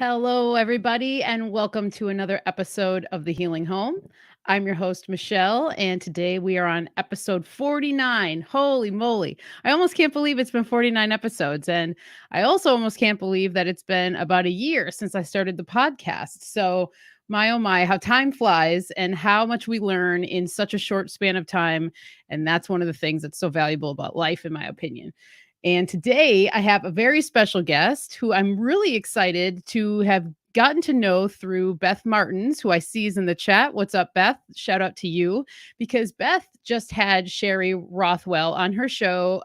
Hello, everybody, and welcome to another episode of The Healing Home. I'm your host, Michelle, and today we are on episode 49. Holy moly. I almost can't believe it's been 49 episodes. And I also almost can't believe that it's been about a year since I started the podcast. So, my oh my, how time flies and how much we learn in such a short span of time. And that's one of the things that's so valuable about life, in my opinion. And today I have a very special guest who I'm really excited to have gotten to know through Beth Martins, who I see is in the chat. What's up, Beth? Shout out to you, because Beth just had Sherry Rothwell on her show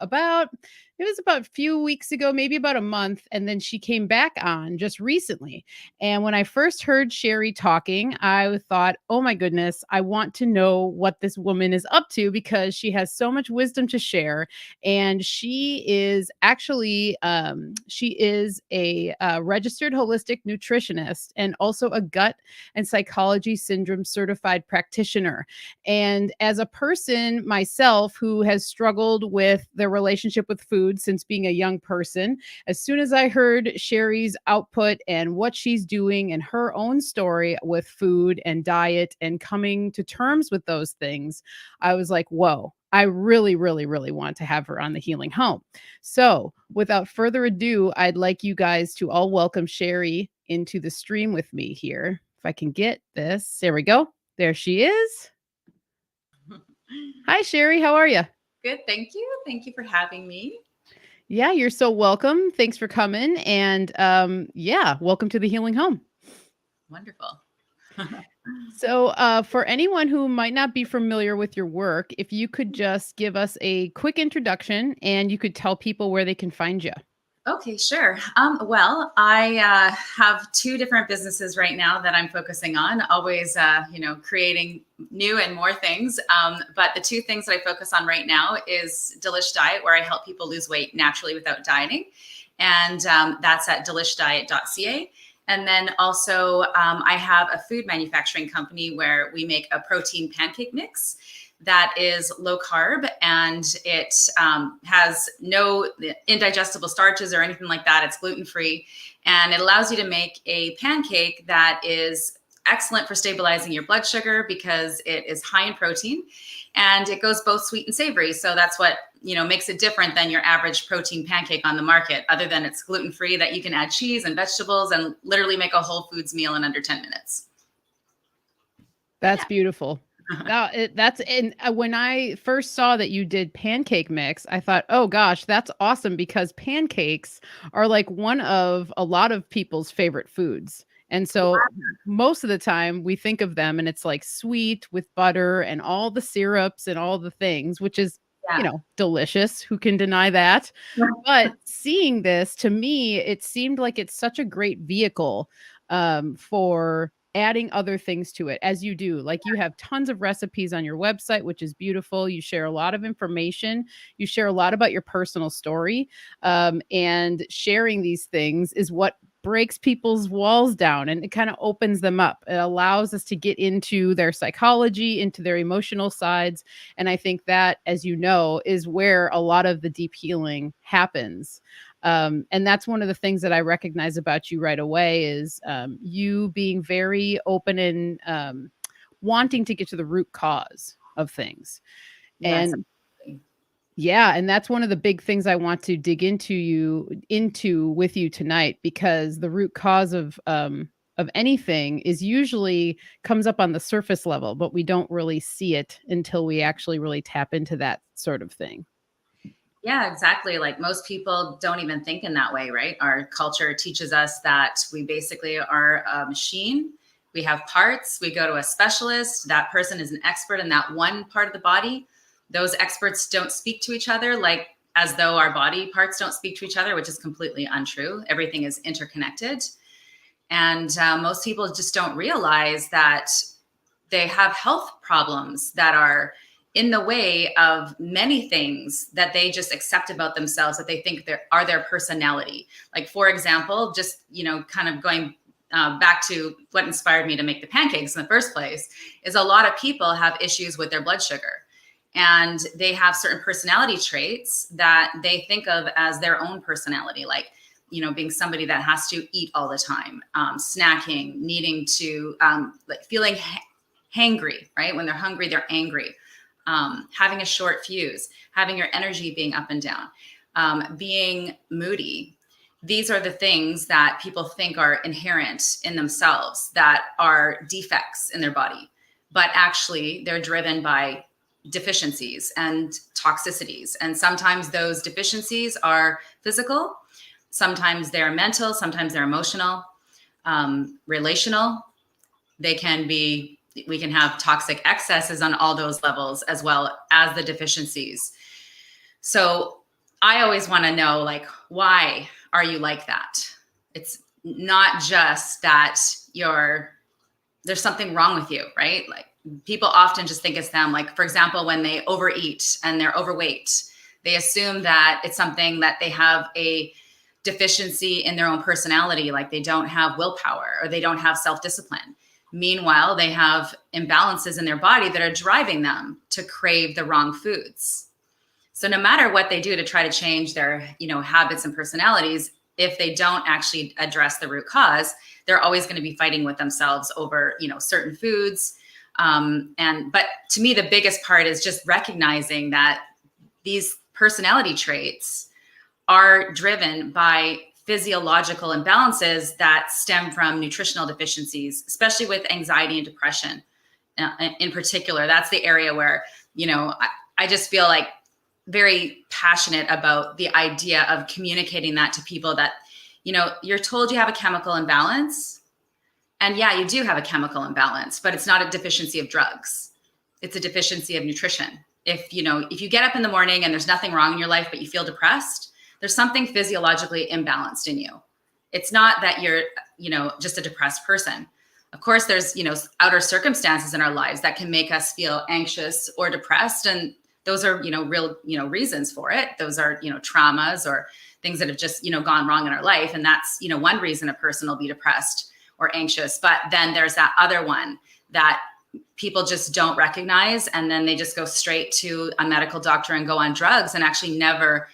it was about a few weeks ago, maybe about a month. And then she came back on just recently. And when I first heard Sherry talking, I thought, oh my goodness, I want to know what this woman is up to because she has so much wisdom to share. And she is actually a registered holistic nutritionist and also a gut and psychology syndrome certified practitioner. And as a person myself who has struggled with their relationship with food since being a young person, as soon as I heard Sherry's output and what she's doing and her own story with food and diet and coming to terms with those things, I was like, whoa, I really, really, really want to have her on the Healing Home. So without further ado, I'd like you guys to all welcome Sherry into the stream with me here. If I can get this, there we go. There she is. Hi, Sherry. How are you? Good. Thank you. Thank you for having me. Yeah, you're so welcome. Thanks for coming. And welcome to the Healing Home. Wonderful. So for anyone who might not be familiar with your work, if you could just give us a quick introduction and you could tell people where they can find you. Okay, sure. Well, I have two different businesses right now that I'm focusing on, always, creating new and more things. But the two things that I focus on right now is Delish Diet, where I help people lose weight naturally without dieting. And that's at delishdiet.ca. And then also I have a food manufacturing company where we make a protein pancake mix that is low carb, and it has no indigestible starches or anything like that. It's gluten-free, and it allows you to make a pancake that is excellent for stabilizing your blood sugar because it is high in protein, and it goes both sweet and savory. So that's what, makes it different than your average protein pancake on the market, other than it's gluten-free, that you can add cheese and vegetables and literally make a Whole Foods meal in under 10 minutes. That's beautiful. When I first saw that you did pancake mix, I thought, oh gosh, that's awesome, because pancakes are like one of a lot of people's favorite foods. And so most of the time we think of them and it's like sweet with butter and all the syrups and all the things, which is, delicious. Who can deny that? But seeing this, to me, it seemed like it's such a great vehicle for adding other things to it, as you do. Like, you have tons of recipes on your website, which is beautiful. You share a lot of information. You share a lot about your personal story. And sharing these things is what breaks people's walls down, and it kind of opens them up. It allows us to get into their psychology, into their emotional sides. And I think that, as you know, is where a lot of the deep healing happens. And that's one of the things that I recognize about you right away is you being very open and wanting to get to the root cause of things. Yes. And that's one of the big things I want to dig into with you tonight, because the root cause of anything is usually comes up on the surface level, but we don't really see it until we actually really tap into that sort of thing. Yeah, exactly. Like, most people don't even think in that way, right? Our culture teaches us that we basically are a machine. We have parts. We go to a specialist. That person is an expert in that one part of the body. Those experts don't speak to each other, like as though our body parts don't speak to each other, which is completely untrue. Everything is interconnected. And most people just don't realize that they have health problems that are in the way of many things that they just accept about themselves, that they think are their personality. Like, for example, just, kind of going back to what inspired me to make the pancakes in the first place, is a lot of people have issues with their blood sugar. And they have certain personality traits that they think of as their own personality. Like, being somebody that has to eat all the time, snacking, needing to, like feeling hangry, right? When they're hungry, they're angry, having a short fuse, having your energy being up and down, being moody. These are the things that people think are inherent in themselves, that are defects in their body, but actually they're driven by deficiencies and toxicities. And sometimes those deficiencies are physical, sometimes they're mental, sometimes they're emotional, relational. They can be, we can have toxic excesses on all those levels as well as the deficiencies. So I always want to know, like, why are you like that? It's not just that there's something wrong with you, right? Like, people often just think it's them. Like, for example, when they overeat and they're overweight, they assume that it's something that they have a deficiency in their own personality, like they don't have willpower or they don't have self-discipline. Meanwhile, they have imbalances in their body that are driving them to crave the wrong foods. So no matter what they do to try to change their, habits and personalities, if they don't actually address the root cause, they're always going to be fighting with themselves over, certain foods. But to me, the biggest part is just recognizing that these personality traits are driven by physiological imbalances that stem from nutritional deficiencies, especially with anxiety and depression in particular. That's the area where, I just feel like very passionate about the idea of communicating that to people, that, you're told you have a chemical imbalance. And yeah, you do have a chemical imbalance, but it's not a deficiency of drugs. It's a deficiency of nutrition. If you get up in the morning and there's nothing wrong in your life, but you feel depressed, there's something physiologically imbalanced in you. It's not that you're, just a depressed person. Of course, there's, outer circumstances in our lives that can make us feel anxious or depressed. And those are, real, reasons for it. Those are, traumas or things that have just, gone wrong in our life. And that's, one reason a person will be depressed or anxious. But then there's that other one that people just don't recognize. And then they just go straight to a medical doctor and go on drugs and actually never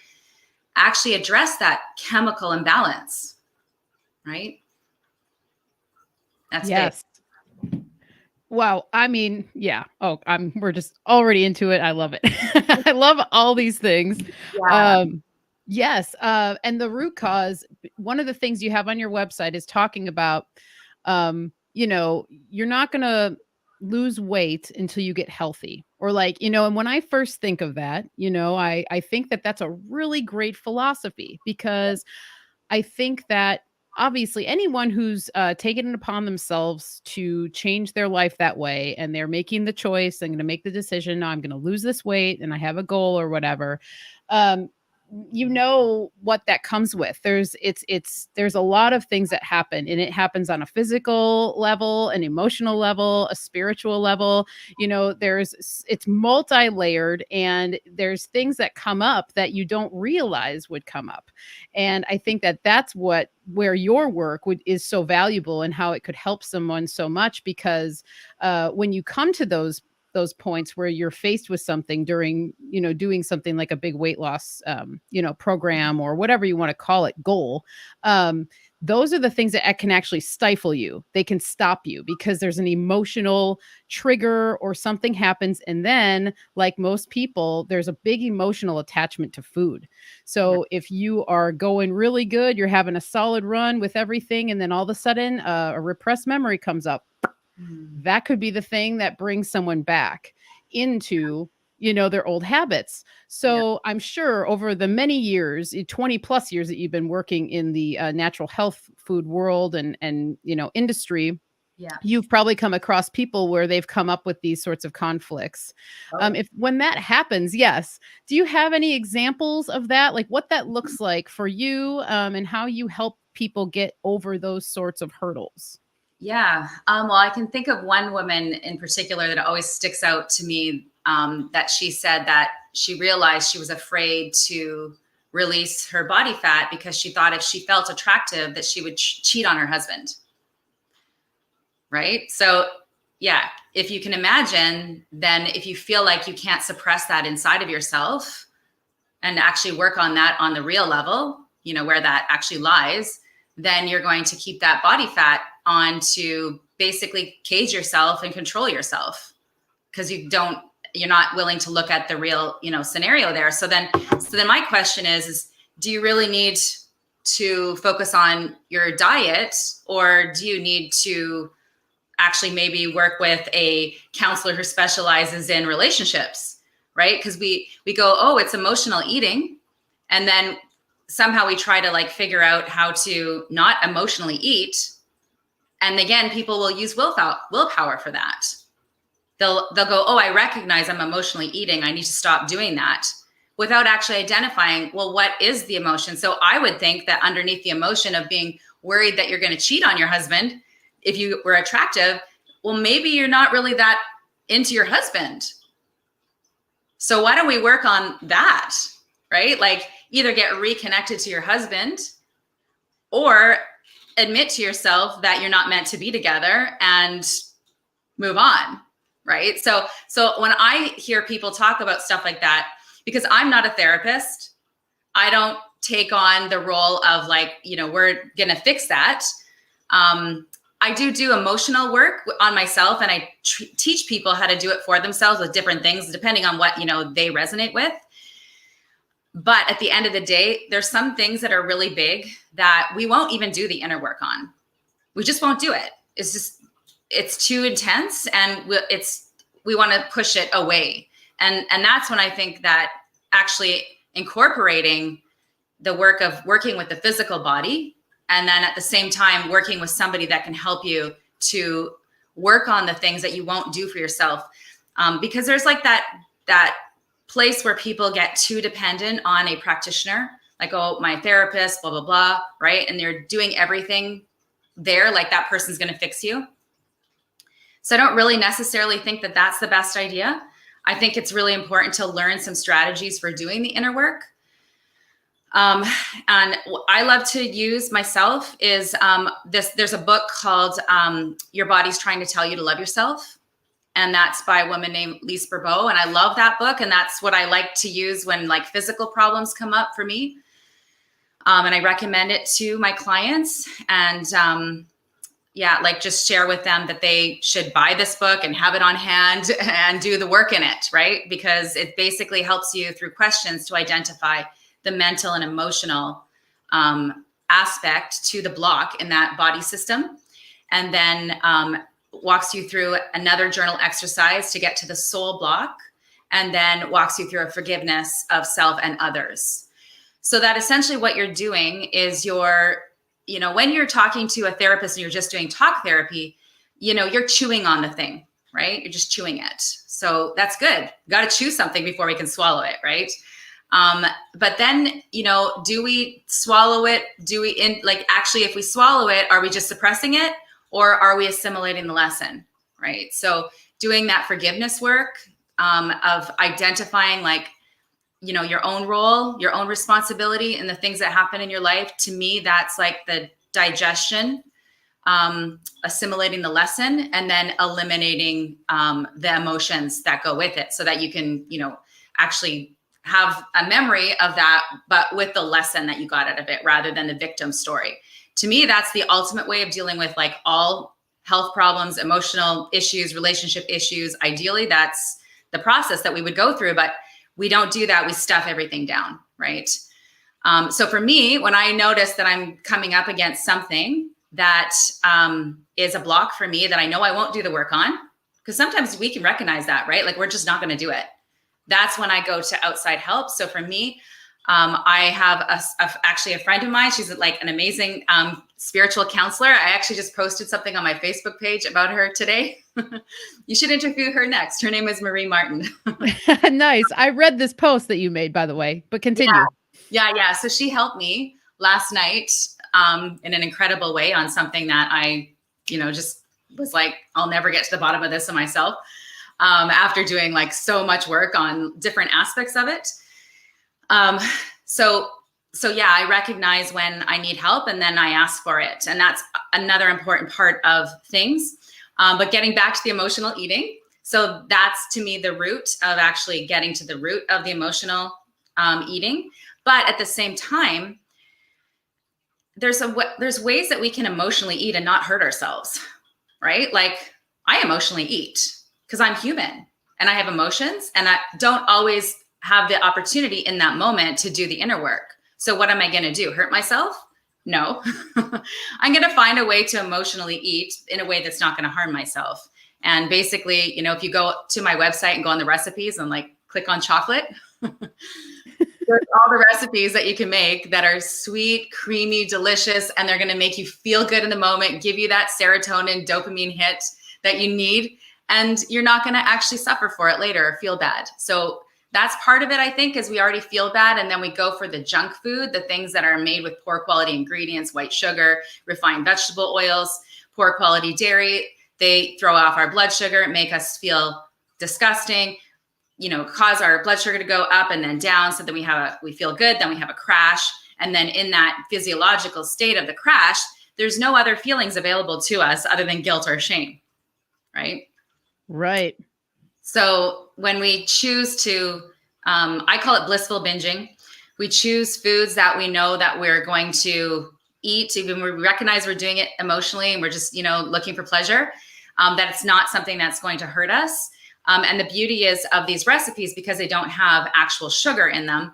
actually address that chemical imbalance, right? That's yes. Big. Wow. I mean, yeah. Oh, we're just already into it. I love it. I love all these things. Yeah. Yes. And the root cause, one of the things you have on your website is talking about, you're not going to lose weight until you get healthy, or like, and when I first think of that, I think that that's a really great philosophy, because I think that obviously anyone who's taken it upon themselves to change their life that way, and they're making the choice, I'm going to make the decision, no, I'm going to lose this weight and I have a goal or whatever. What that comes with. There's a lot of things that happen, and it happens on a physical level, an emotional level, a spiritual level. It's multi-layered, and there's things that come up that you don't realize would come up. And I think that that's where your work is so valuable, and how it could help someone so much, because when you come to those points where you're faced with something during, doing something like a big weight loss, program, or whatever you want to call it, goal, those are the things that can actually stifle you. They can stop you because there's an emotional trigger or something happens. And then, like most people, there's a big emotional attachment to food. So if you are going really good, you're having a solid run with everything, and then all of a sudden a repressed memory comes up, that could be the thing that brings someone back into, their old habits. So I'm sure over the many years, 20 plus years that you've been working in the natural health food world and industry, you've probably come across people where they've come up with these sorts of conflicts. When that happens, yes. Do you have any examples of that? Like what that looks like for you, and how you help people get over those sorts of hurdles? Yeah. Well, I can think of one woman in particular that always sticks out to me, that she said that she realized she was afraid to release her body fat because she thought if she felt attractive that she would cheat on her husband. Right? So yeah, if you can imagine, then if you feel like you can't suppress that inside of yourself and actually work on that on the real level, where that actually lies, then you're going to keep that body fat on to basically cage yourself and control yourself, because you're not willing to look at the real, scenario there. So then my question is do you really need to focus on your diet, or do you need to actually maybe work with a counselor who specializes in relationships, right? Because we go, oh, it's emotional eating. And then somehow we try to like figure out how to not emotionally eat. And again, people will use willpower for that. They'll go, oh, I recognize I'm emotionally eating, I need to stop doing that, without actually identifying, well, what is the emotion? So I would think that underneath the emotion of being worried that you're going to cheat on your husband, if you were attractive, well, maybe you're not really that into your husband. So why don't we work on that, right? Like either get reconnected to your husband or admit to yourself that you're not meant to be together and move on, right? So when I hear people talk about stuff like that, because I'm not a therapist, I don't take on the role of like, we're going to fix that. I do emotional work on myself, and I teach people how to do it for themselves with different things, depending on what, they resonate with. But at the end of the day, there's some things that are really big that we won't even do the inner work on. We just won't do it. It's too intense, and we want to push it away. And that's when I think that actually incorporating the work of working with the physical body, and then at the same time working with somebody that can help you to work on the things that you won't do for yourself. Because there's like that place where people get too dependent on a practitioner, like, oh, my therapist, blah, blah, blah, right? And they're doing everything there, like that person's going to fix you. So I don't really necessarily think that that's the best idea. I think it's really important to learn some strategies for doing the inner work. And what I love to use myself is there's a book called Your Body's Trying to Tell You to Love Yourself. And that's by a woman named Lise Bourbeau. And I love that book. And that's what I like to use when like physical problems come up for me. And I recommend it to my clients. And like just share with them that they should buy this book and have it on hand and do the work in it, right? Because it basically helps you through questions to identify the mental and emotional aspect to the block in that body system. And then walks you through another journal exercise to get to the soul block, and then walks you through a forgiveness of self and others. So that essentially what you're doing is when you're talking to a therapist and you're just doing talk therapy, you're chewing on the thing, right? You're just chewing it. So that's good. You got to chew something before we can swallow it, right? But then, do we swallow it? Actually, if we swallow it, are we just suppressing it, or are we assimilating the lesson, right? So doing that forgiveness work of identifying your own role, your own responsibility and the things that happen in your life, to me, that's like the digestion, assimilating the lesson, and then eliminating the emotions that go with it so that you can, actually have a memory of that, but with the lesson that you got out of it rather than the victim story. To me, that's the ultimate way of dealing with like all health problems, emotional issues, relationship issues. Ideally, that's the process that we would go through, but we don't do that. We stuff everything down, right? So for me, when I notice that I'm coming up against something that is a block for me that I know I won't do the work on, because sometimes we can recognize that, right? Like we're just not going to do it. That's when I go to outside help. So for me, I have actually a friend of mine. She's like an amazing spiritual counselor. I actually just posted something on my Facebook page about her today. You should interview her next. Her name is Marie Martin. Nice. I read this post that you made, by the way, but continue. Yeah. So she helped me last night in an incredible way on something that I, just was like, I'll never get to the bottom of this in myself after doing like so much work on different aspects of it. So yeah, I recognize when I need help and then I ask for it. And that's another important part of things. But getting back to the emotional eating. So that's to me the root of actually getting to the root of the emotional eating. But at the same time, there's ways that we can emotionally eat and not hurt ourselves, right? Like I emotionally eat because I'm human and I have emotions and I don't always have the opportunity in that moment to do the inner work. So what am I going to do? Hurt myself? No. I'm going to find a way to emotionally eat in a way that's not going to harm myself. And basically, you know, if you go to my website and go on the recipes and like click on chocolate, there's all the recipes that you can make that are sweet, creamy, delicious, and they're going to make you feel good in the moment, give you that serotonin, dopamine hit that you need. And you're not going to actually suffer for it later or feel bad. So that's part of it, I think, is we already feel bad. And then we go for the junk food, the things that are made with poor quality ingredients, white sugar, refined vegetable oils, poor quality dairy. They throw off our blood sugar, make us feel disgusting, you know, cause our blood sugar to go up and then down so that we feel good, then we have a crash. And then in that physiological state of the crash, there's no other feelings available to us other than guilt or shame, right? Right. So when we choose to, I call it blissful binging. We choose foods that we know that we're going to eat, even when we recognize we're doing it emotionally and we're just, you know, looking for pleasure, that it's not something that's going to hurt us. And the beauty is of these recipes, because they don't have actual sugar in them,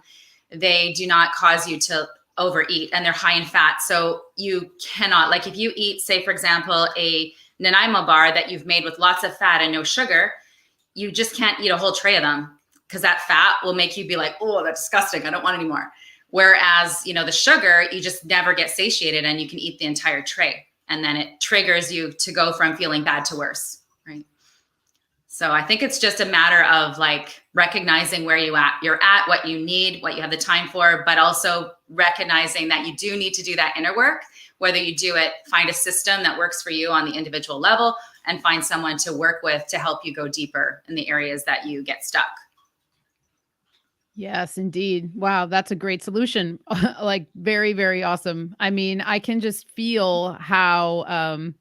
they do not cause you to overeat, and they're high in fat. So you cannot, like if you eat, say, for example, a Nanaimo bar that you've made with lots of fat and no sugar, you just can't eat a whole tray of them because that fat will make you be like, oh, that's disgusting. I don't want any more. Whereas, you know, the sugar, you just never get satiated and you can eat the entire tray. And then it triggers you to go from feeling bad to worse, right? So I think it's just a matter of like recognizing where you're at, what you need, what you have the time for, but also recognizing that you do need to do that inner work, whether you do it, find a system that works for you on the individual level and find someone to work with to help you go deeper in the areas that you get stuck. Yes, indeed. Wow, that's a great solution. Like very, very awesome. I mean, I can just feel how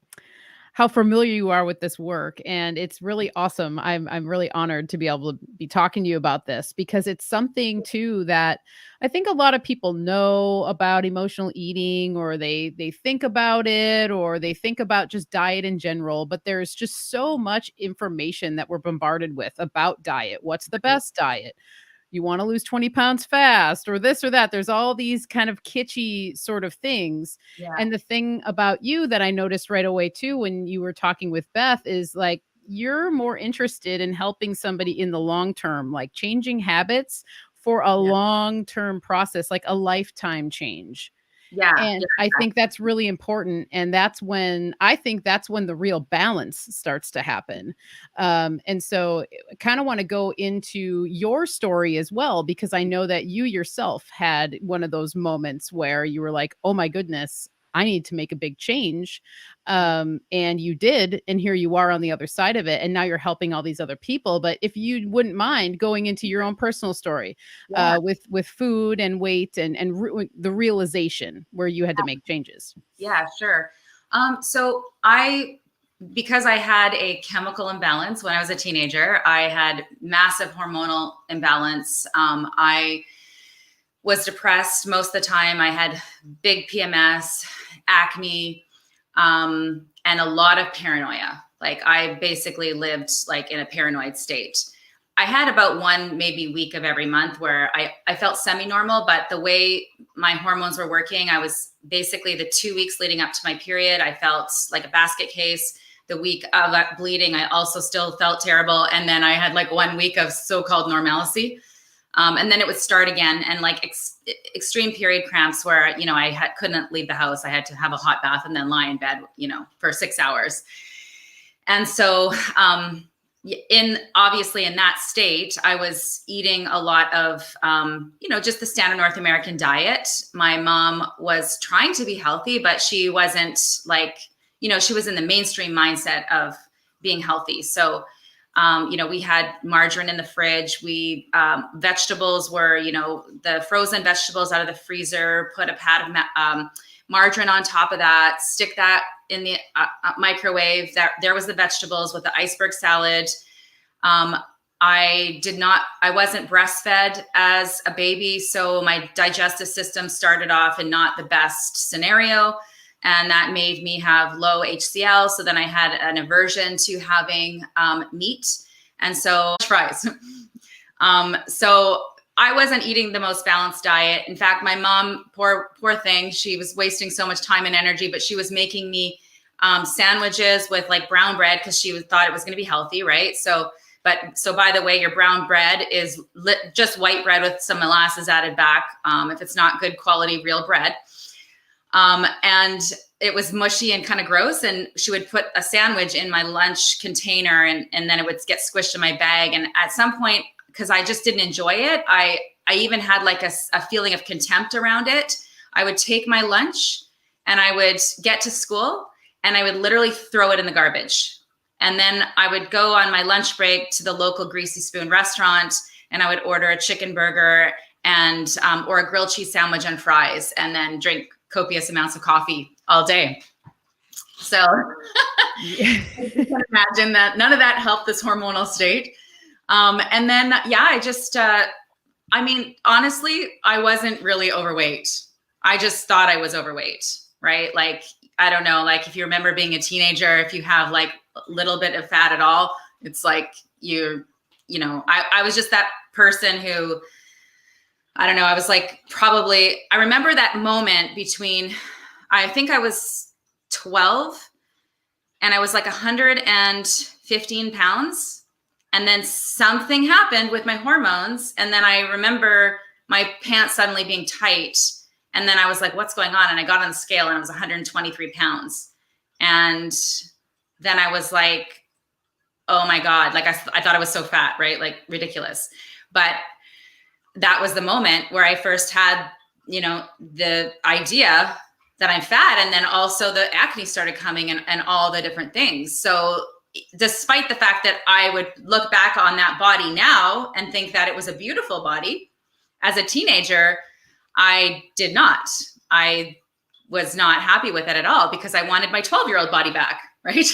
familiar you are with this work, and it's really awesome. I'm really honored to be able to be talking to you about this because it's something too that I think a lot of people know about emotional eating, or they think about it, or they think about just diet in general, but there's just so much information that we're bombarded with about diet. What's the best diet? You want to lose 20 pounds fast, or this or that. There's all these kind of kitschy sort of things. Yeah. And the thing about you that I noticed right away too, when you were talking with Beth, is like, you're more interested in helping somebody in the long term, like changing habits for a long-term process, like a lifetime change. Yeah. And I think that's really important. And I think that's when the real balance starts to happen. And so I kind of want to go into your story as well, because I know that you yourself had one of those moments where you were like, oh my goodness, I need to make a big change. And you did. And here you are on the other side of it. And now you're helping all these other people. But if you wouldn't mind going into your own personal story with food and weight and the realization where you had to make changes. Yeah, sure. So because I had a chemical imbalance when I was a teenager, I had massive hormonal imbalance. I was depressed most of the time. I had big PMS, acne, and a lot of paranoia. Like I basically lived like in a paranoid state. I had about one, maybe week of every month where I felt semi-normal, but the way my hormones were working, I was basically the 2 weeks leading up to my period, I felt like a basket case. The week of that bleeding, I also still felt terrible. And then I had like 1 week of so-called normalcy. And then it would start again, and like extreme period cramps where, you know, I couldn't leave the house. I had to have a hot bath and then lie in bed, you know, for 6 hours. And so, obviously in that state, I was eating a lot of, you know, just the standard North American diet. My mom was trying to be healthy, but she wasn't like, you know, she was in the mainstream mindset of being healthy. So, you know, we had margarine in the fridge. Vegetables were, you know, the frozen vegetables out of the freezer, put a pat of margarine on top of that, stick that in the microwave. There was the vegetables with the iceberg salad. I wasn't breastfed as a baby. So my digestive system started off in not the best scenario. And that made me have low HCl. So then I had an aversion to having meat. And so fries. So I wasn't eating the most balanced diet. In fact, my mom, poor thing, she was wasting so much time and energy, but she was making me sandwiches with like brown bread because she thought it was going to be healthy, right? So by the way, your brown bread is just white bread with some molasses added back, if it's not good quality real bread. And it was mushy and kind of gross. And she would put a sandwich in my lunch container and then it would get squished in my bag. And at some point, because I just didn't enjoy it, I even had like a feeling of contempt around it. I would take my lunch and I would get to school and I would literally throw it in the garbage. And then I would go on my lunch break to the local Greasy Spoon restaurant and I would order a chicken burger and or a grilled cheese sandwich and fries, and then drink copious amounts of coffee all day. So you can imagine that none of that helped this hormonal state. And then, I just, honestly, I wasn't really overweight. I just thought I was overweight, right? Like, I don't know, like if you remember being a teenager, if you have like a little bit of fat at all, it's like I was just that person who, I don't know, I was like, I remember that moment between, I think I was 12 and I was like 115 pounds. And then something happened with my hormones. And then I remember my pants suddenly being tight. And then I was like, what's going on? And I got on the scale and I was 123 pounds. And then I was like, oh my God, like I thought I was so fat, right? Like ridiculous. But that was the moment where I first had, the idea that I'm fat. And then also the acne started coming and all the different things. So despite the fact that I would look back on that body now and think that it was a beautiful body, as a teenager, I did not. I was not happy with it at all because I wanted my 12-year-old body back, right?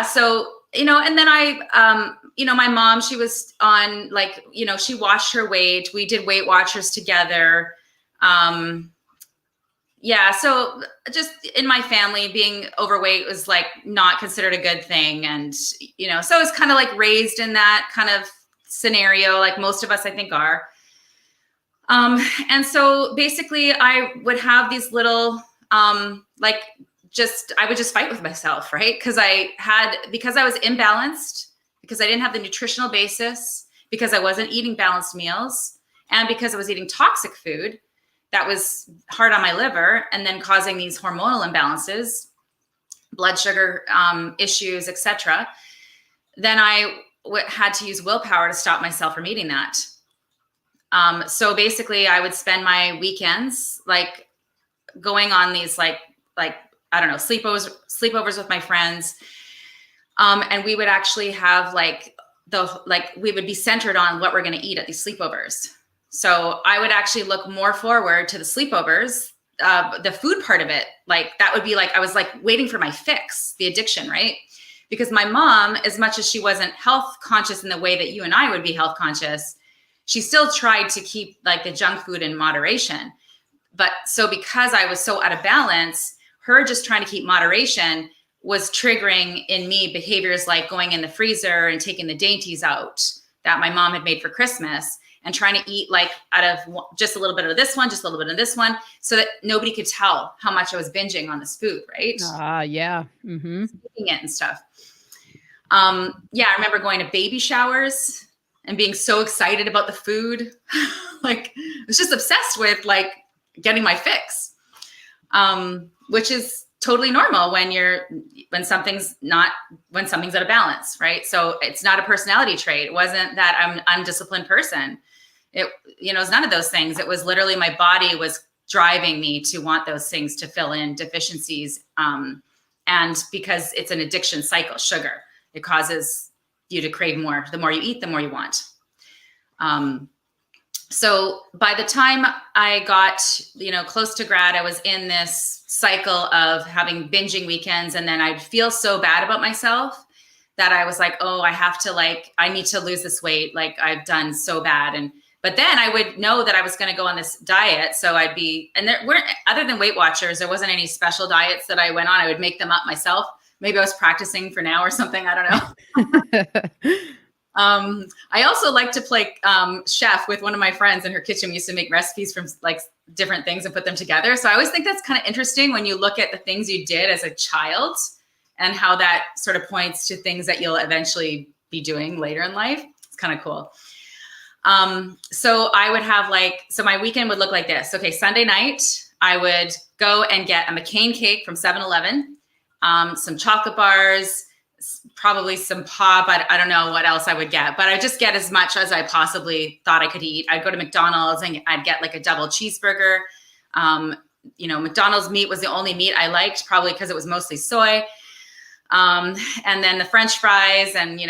So, and then my mom, she was on like, she watched her weight. We did Weight Watchers together. So just in my family, being overweight was like not considered a good thing. And, so I was kind of like raised in that kind of scenario, like most of us, I think, are. And so basically I would have these little, I would just fight with myself, right? Because I was imbalanced, because I didn't have the nutritional basis, because I wasn't eating balanced meals, and because I was eating toxic food that was hard on my liver and then causing these hormonal imbalances, blood sugar issues, etc. Then I had to use willpower to stop myself from eating that. So basically I would spend my weekends like going on these like, I don't know, sleepovers with my friends. And we would actually have we would be centered on what we're going to eat at these sleepovers. So I would actually look more forward to the sleepovers, the food part of it. Like that would be like, I was like waiting for my fix, the addiction, right? Because my mom, as much as she wasn't health conscious in the way that you and I would be health conscious, she still tried to keep like the junk food in moderation. But so because I was so out of balance, her just trying to keep moderation was triggering in me behaviors like going in the freezer and taking the dainties out that my mom had made for Christmas and trying to eat like out of just a little bit of this one, just a little bit of this one, so that nobody could tell how much I was binging on this food, right? Yeah. Mm-hmm. Eating it and stuff. I remember going to baby showers and being so excited about the food. Like I was just obsessed with like getting my fix, which is totally normal when something's out of balance, right? So it's not a personality trait. It wasn't that I'm an undisciplined person. It's none of those things. It was literally my body was driving me to want those things to fill in deficiencies. And because it's an addiction cycle, sugar, it causes you to crave more. The more you eat, the more you want. So by the time I got, close to grad, I was in this cycle of having binging weekends. And then I'd feel so bad about myself that I was like, oh, I need to lose this weight. Like I've done so bad. But then I would know that I was going to go on this diet. So and there weren't, other than Weight Watchers, there wasn't any special diets that I went on. I would make them up myself. Maybe I was practicing for now or something. I don't know. I also like to play chef with one of my friends in her kitchen. We used to make recipes from like different things and put them together. So I always think that's kind of interesting when you look at the things you did as a child and how that sort of points to things that you'll eventually be doing later in life. It's kind of cool. So I would have so my weekend would look like this. Okay. Sunday night, I would go and get a McCain cake from 7-Eleven, some chocolate bars, probably some pop. I don't know what else I would get, but I just get as much as I possibly thought I could eat. I'd go to McDonald's and I'd get like a double cheeseburger. McDonald's meat was the only meat I liked, probably because it was mostly soy. And then the French fries and,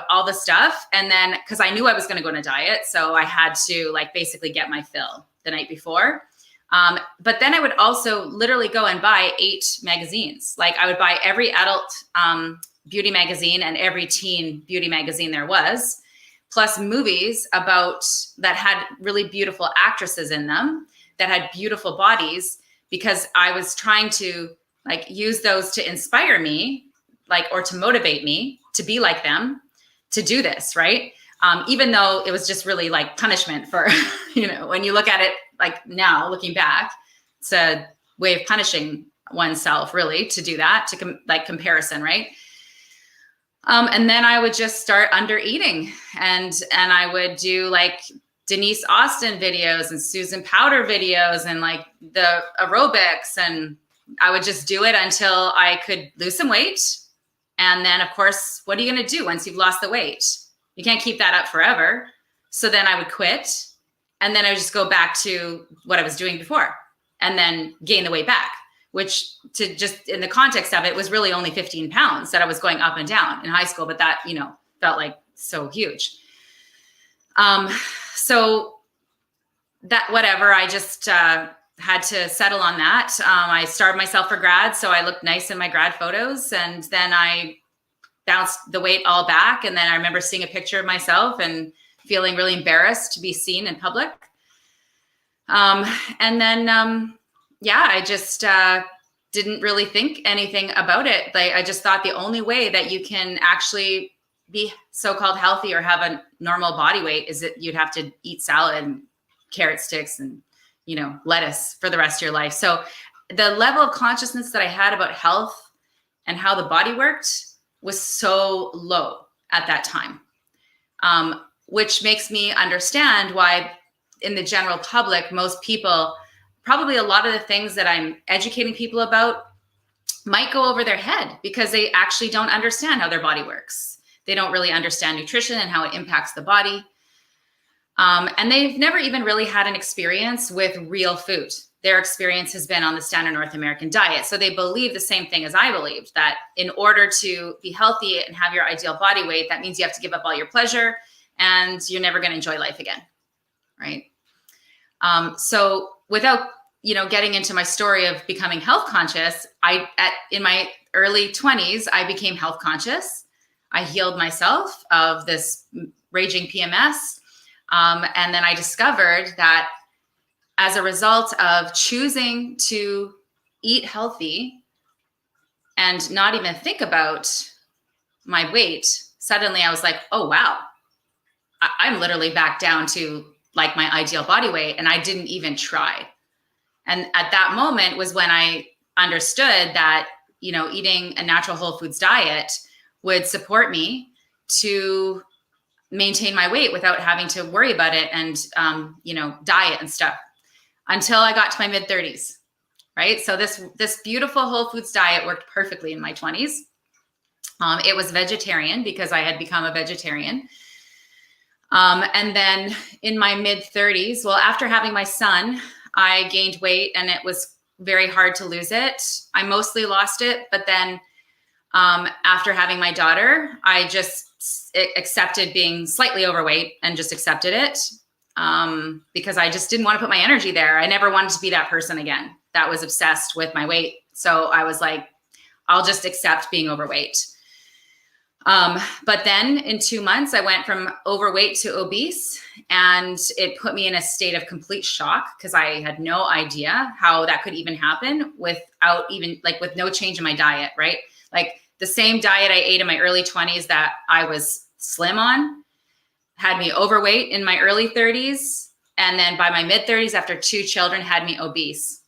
all the stuff. And then, cause I knew I was going to go on a diet. So I had to basically get my fill the night before. But then I would also literally go and buy 8 magazines. Like I would buy every adult, beauty magazine and every teen beauty magazine there was, plus movies that had really beautiful actresses in them that had beautiful bodies, because I was trying to use those to inspire me, or to motivate me to be like them, to do this. Right. Even though it was just really punishment for, when you look at it, now looking back, it's a way of punishing oneself really to do that, to comparison. Right. And then I would just start under eating and I would do Denise Austin videos and Susan Powder videos and the aerobics. And I would just do it until I could lose some weight. And then of course, what are you going to do once you've lost the weight? You can't keep that up forever. So then I would quit and then I would just go back to what I was doing before and then gain the weight back. Which to just in the context of it was really only 15 pounds that I was going up and down in high school, but that, felt like so huge. So that, whatever, I just had to settle on that. I starved myself for grad. So I looked nice in my grad photos and then I bounced the weight all back. And then I remember seeing a picture of myself and feeling really embarrassed to be seen in public. And then, I just didn't really think anything about it. I just thought the only way that you can actually be so-called healthy or have a normal body weight is that you'd have to eat salad and carrot sticks and, lettuce for the rest of your life. So the level of consciousness that I had about health and how the body worked was so low at that time, which makes me understand why in the general public, most people, probably a lot of the things that I'm educating people about might go over their head because they actually don't understand how their body works. They don't really understand nutrition and how it impacts the body. And they've never even really had an experience with real food. Their experience has been on the standard North American diet. So they believe the same thing as I believed, that in order to be healthy and have your ideal body weight, that means you have to give up all your pleasure and you're never going to enjoy life again. Right. So without, getting into my story of becoming health conscious, in my early 20s, I became health conscious. I healed myself of this raging PMS. And then I discovered that as a result of choosing to eat healthy and not even think about my weight, suddenly I was like, oh, wow, I'm literally back down to my ideal body weight. And I didn't even try. And at that moment was when I understood that, eating a natural whole foods diet would support me to maintain my weight without having to worry about it and, diet and stuff until I got to my mid 30s. Right. So this beautiful whole foods diet worked perfectly in my 20s. It was vegetarian because I had become a vegetarian. And then in my mid 30s, well, after having my son, I gained weight and it was very hard to lose it. I mostly lost it. But then after having my daughter, I just accepted being slightly overweight and just accepted it because I just didn't want to put my energy there. I never wanted to be that person again that was obsessed with my weight. So I was like, I'll just accept being overweight. But then in 2 months, I went from overweight to obese, and it put me in a state of complete shock because I had no idea how that could even happen without even with no change in my diet, right? Like the same diet I ate in my early 20s that I was slim on had me overweight in my early 30s. And then by my mid 30s, after 2 children, had me obese.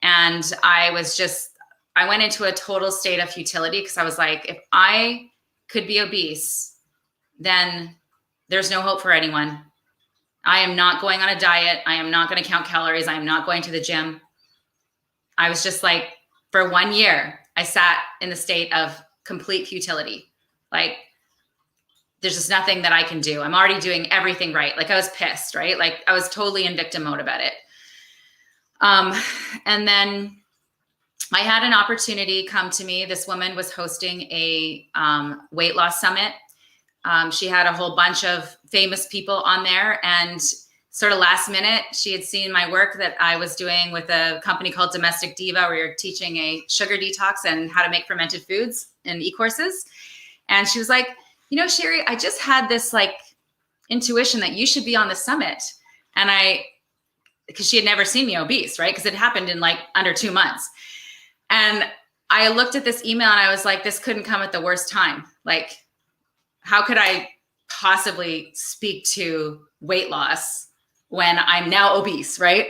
And I went into a total state of futility because I was like, if I could be obese, then there's no hope for anyone. I am not going on a diet. I am not going to count calories. I am not going to the gym. I was just like, for 1 year, I sat in the state of complete futility. Like, there's just nothing that I can do. I'm already doing everything right. Like I was pissed, right? Like I was totally in victim mode about it. And then I had an opportunity come to me. This woman was hosting a weight loss summit. She had a whole bunch of famous people on there, and sort of last minute, she had seen my work that I was doing with a company called Domestic Diva, where you're teaching a sugar detox and how to make fermented foods in e-courses. And she was like, you know, Sherry, I just had this like intuition that you should be on the summit. And because she had never seen me obese, right? Because it happened in like under 2 months. And I looked at this email and I was like, this couldn't come at the worst time. Like, how could I possibly speak to weight loss when I'm now obese, right?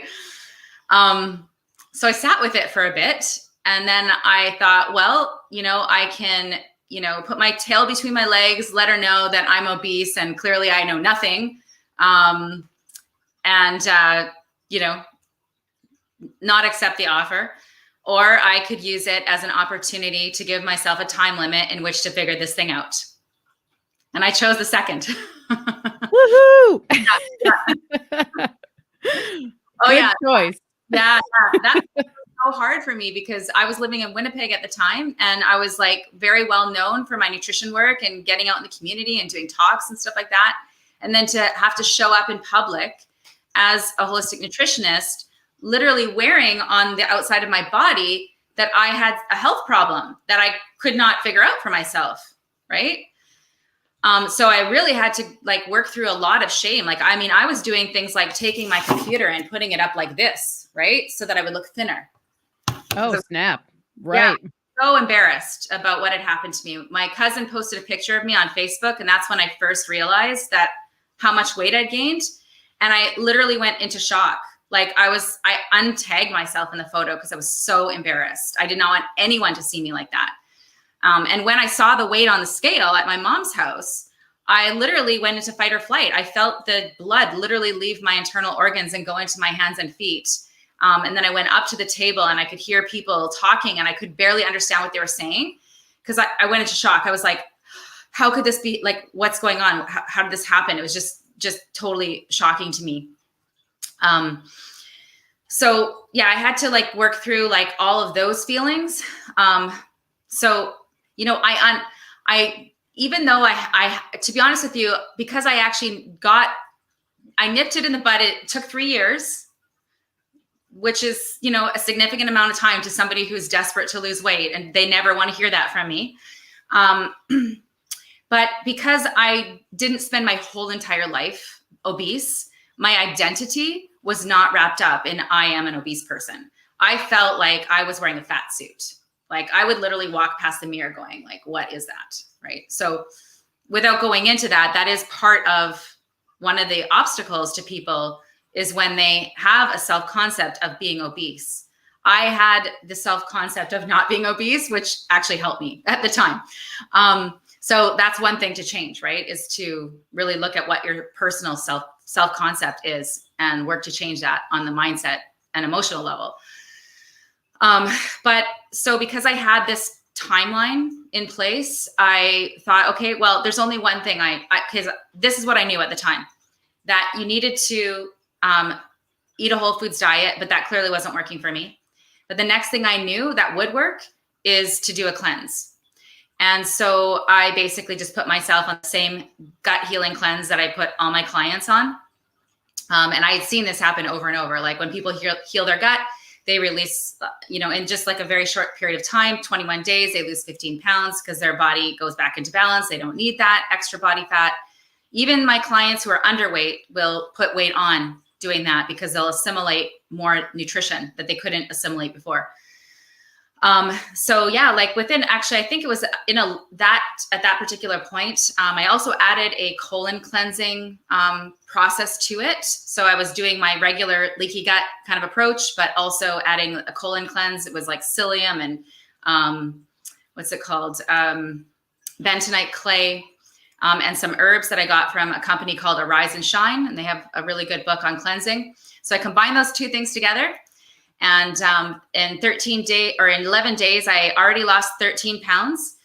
So I sat with it for a bit. And then I thought, well, you know, I can, you know, put my tail between my legs, let her know that I'm obese and clearly I know nothing. You know, not accept the offer. Or I could use it as an opportunity to give myself a time limit in which to figure this thing out. And I chose the second. Woohoo! Oh, yeah. Choice. Yeah. That's so hard for me because I was living in Winnipeg at the time, and I was like very well known for my nutrition work and getting out in the community and doing talks and stuff like that. And then to have to show up in public as a holistic nutritionist, literally wearing on the outside of my body that I had a health problem that I could not figure out for myself. Right. So I really had to like work through a lot of shame. Like, I mean, I was doing things like taking my computer and putting it up like this, right? So that I would look thinner. Oh, snap. Right. Yeah, so embarrassed about what had happened to me. My cousin posted a picture of me on Facebook, and that's when I first realized that how much weight I'd gained. And I literally went into shock. Like I untagged myself in the photo because I was so embarrassed. I did not want anyone to see me like that. And when I saw the weight on the scale at my mom's house, I literally went into fight or flight. I felt the blood literally leave my internal organs and go into my hands and feet. And then I went up to the table and I could hear people talking and I could barely understand what they were saying because I went into shock. I was like, how could this be? Like, what's going on? How did this happen? It was just totally shocking to me. So yeah, I had to like work through like all of those feelings. So, you know, I even though I, to be honest with you, because I actually I nipped it in the bud, it took 3 years, which is, you know, a significant amount of time to somebody who's desperate to lose weight. And they never want to hear that from me. But because I didn't spend my whole entire life obese, my identity was not wrapped up in I am an obese person. I felt like I was wearing a fat suit. Like I would literally walk past the mirror going like, what is that? Right. So without going into that, that is part of one of the obstacles to people is when they have a self-concept of being obese. I had the self-concept of not being obese, which actually helped me at the time. So that's one thing to change, right? Is to really look at what your personal self-concept is and work to change that on the mindset and emotional level. But so because I had this timeline in place, I thought, okay, well, there's only one thing because this is what I knew at the time, that you needed to eat a whole foods diet, but that clearly wasn't working for me. But the next thing I knew that would work is to do a cleanse. And so I basically just put myself on the same gut healing cleanse that I put all my clients on. And I had seen this happen over and over. Like when people heal their gut, they release, in just like a very short period of time, 21 days, they lose 15 pounds because their body goes back into balance. They don't need that extra body fat. Even my clients who are underweight will put weight on doing that because they'll assimilate more nutrition that they couldn't assimilate before. So yeah, like within, actually, I think it was at that particular point, I also added a colon cleansing, process to it. So I was doing my regular leaky gut kind of approach, but also adding a colon cleanse. It was like psyllium and, what's it called? Bentonite clay, and some herbs that I got from a company called Arise and Shine. And they have a really good book on cleansing. So I combined those two things together. And in 11 days, I already lost 13 pounds,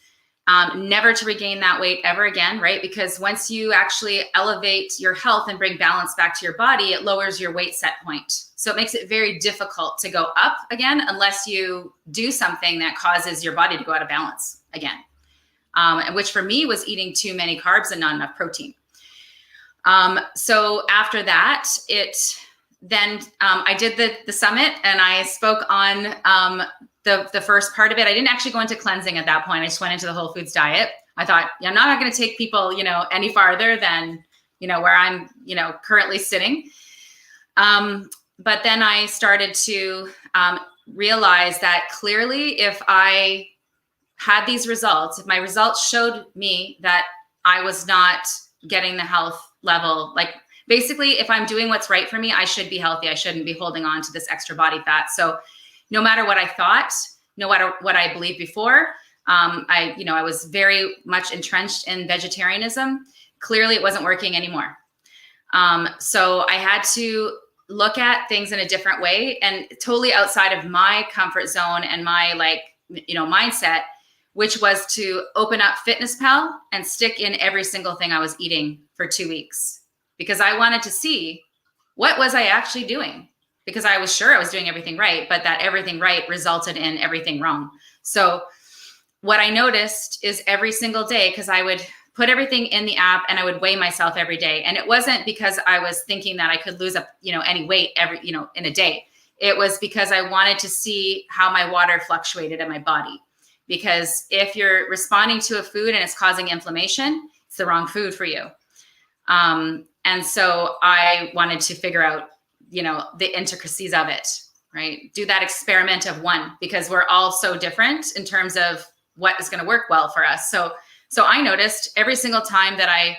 never to regain that weight ever again, right? Because once you actually elevate your health and bring balance back to your body, it lowers your weight set point. So it makes it very difficult to go up again unless you do something that causes your body to go out of balance again, which for me was eating too many carbs and not enough protein. So after that, then I did the summit and I spoke on the first part of it. I didn't actually go into cleansing at that point. I just went into the whole foods diet. I thought, I'm not going to take people, any farther than, where I'm, currently sitting. But then I started to realize that clearly if I had these results, if my results showed me that I was not getting the health level, like, basically, if I'm doing what's right for me, I should be healthy. I shouldn't be holding on to this extra body fat. So no matter what I thought, no matter what I believed before, I was very much entrenched in vegetarianism. Clearly, it wasn't working anymore. So I had to look at things in a different way and totally outside of my comfort zone and my mindset, which was to open up FitnessPal and stick in every single thing I was eating for 2 weeks. Because I wanted to see what was I actually doing, because I was sure I was doing everything right, but that everything right resulted in everything wrong. So what I noticed is every single day, because I would put everything in the app and I would weigh myself every day. And it wasn't because I was thinking that I could lose up, any weight in a day. It was because I wanted to see how my water fluctuated in my body. Because if you're responding to a food and it's causing inflammation, it's the wrong food for you. And so I wanted to figure out, the intricacies of it, right? Do that experiment of one, because we're all so different in terms of what is going to work well for us. So I noticed every single time that I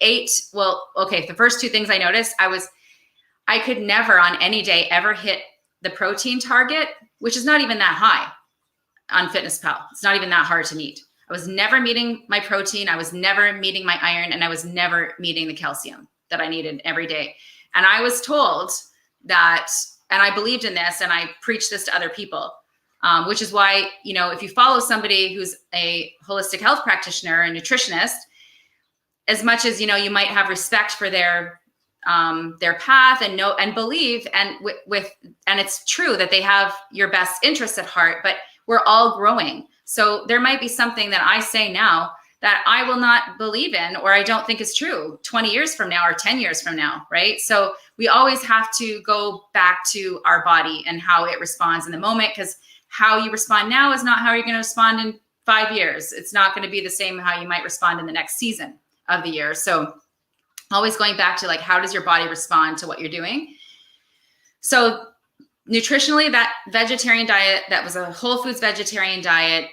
ate, the first two things I noticed, I could never on any day ever hit the protein target, which is not even that high on FitnessPal. It's not even that hard to meet. I was never meeting my protein. I was never meeting my iron, and I was never meeting the calcium that I needed every day. And I was told that, and I believed in this, and I preached this to other people, which is why, if you follow somebody who's a holistic health practitioner and nutritionist, as much as, you might have respect for their path and know and believe, and and it's true that they have your best interests at heart, but we're all growing. So there might be something that I say now that I will not believe in, or I don't think is true 20 years from now or 10 years from now, right? So we always have to go back to our body and how it responds in the moment, because how you respond now is not how you're going to respond in 5 years. It's not going to be the same how you might respond in the next season of the year. So always going back to how does your body respond to what you're doing? So nutritionally, that vegetarian diet, that was a whole foods vegetarian diet,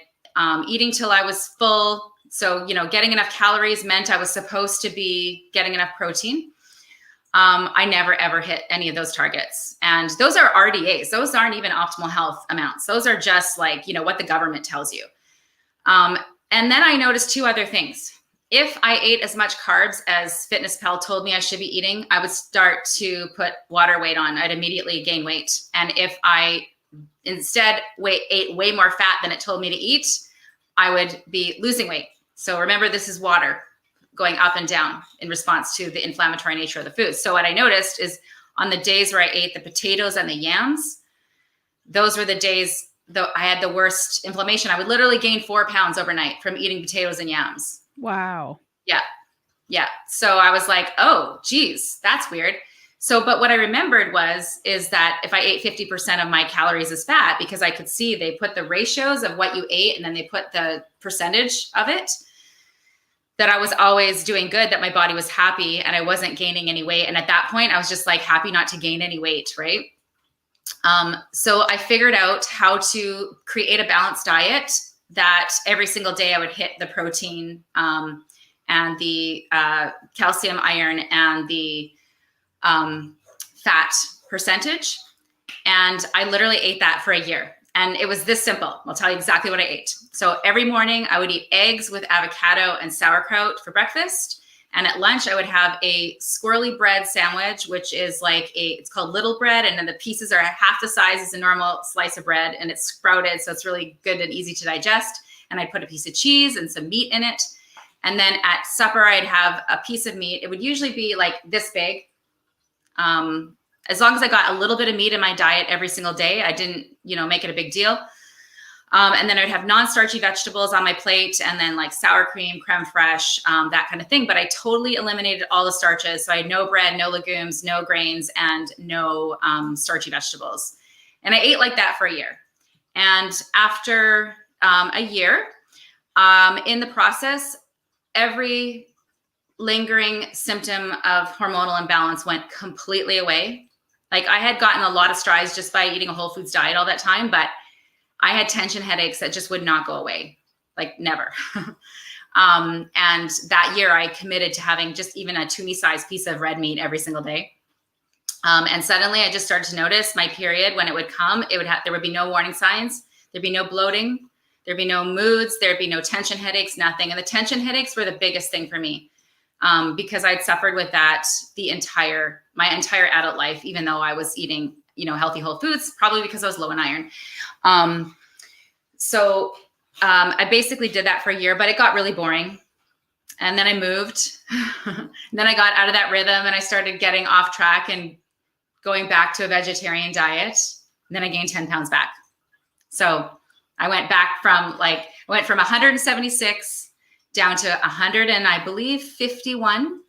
eating till I was full. So, getting enough calories meant I was supposed to be getting enough protein. I never, ever hit any of those targets. And those are RDAs. Those aren't even optimal health amounts. Those are just what the government tells you. And then I noticed two other things. If I ate as much carbs as FitnessPal told me I should be eating, I would start to put water weight on. I'd immediately gain weight. And if I instead ate way more fat than it told me to eat, I would be losing weight. So remember, this is water going up and down in response to the inflammatory nature of the food. So what I noticed is on the days where I ate the potatoes and the yams, those were the days that I had the worst inflammation. I would literally gain 4 pounds overnight from eating potatoes and yams. Wow. Yeah. So I was like, oh, geez, that's weird. but what I remembered is that if I ate 50% of my calories as fat, because I could see they put the ratios of what you ate and then they put the percentage of it, that I was always doing good, that my body was happy and I wasn't gaining any weight. And at that point, I was just like happy not to gain any weight, right? So I figured out how to create a balanced diet that every single day I would hit the protein and the calcium, iron, and the fat percentage. And I literally ate that for a year. And it was this simple. I'll tell you exactly what I ate. So every morning I would eat eggs with avocado and sauerkraut for breakfast. And at lunch I would have a swirly bread sandwich, which is like it's called little bread. And then the pieces are half the size as a normal slice of bread, and it's sprouted. So it's really good and easy to digest. And I'd put a piece of cheese and some meat in it. And then at supper, I'd have a piece of meat. It would usually be like this big. As long as I got a little bit of meat in my diet every single day, I didn't, make it a big deal. And then I'd have non-starchy vegetables on my plate, and then like sour cream, creme fraiche, that kind of thing. But I totally eliminated all the starches. So I had no bread, no legumes, no grains, and no starchy vegetables. And I ate like that for a year. And after a year, in the process, every lingering symptom of hormonal imbalance went completely away. Like I had gotten a lot of strides just by eating a whole foods diet all that time, but I had tension headaches that just would not go away, like never. And that year I committed to having just even a toonie-sized piece of red meat every single day. And suddenly I just started to notice my period, when it would come, there would be no warning signs. There'd be no bloating. There'd be no moods. There'd be no tension headaches, nothing. And the tension headaches were the biggest thing for me. Because I'd suffered with that my entire adult life, even though I was eating, healthy whole foods, probably because I was low in iron. So I basically did that for a year, but it got really boring. And then I moved. And then I got out of that rhythm and I started getting off track and going back to a vegetarian diet. And then I gained 10 pounds back. So I went back from 176 down to 100 and I believe 51,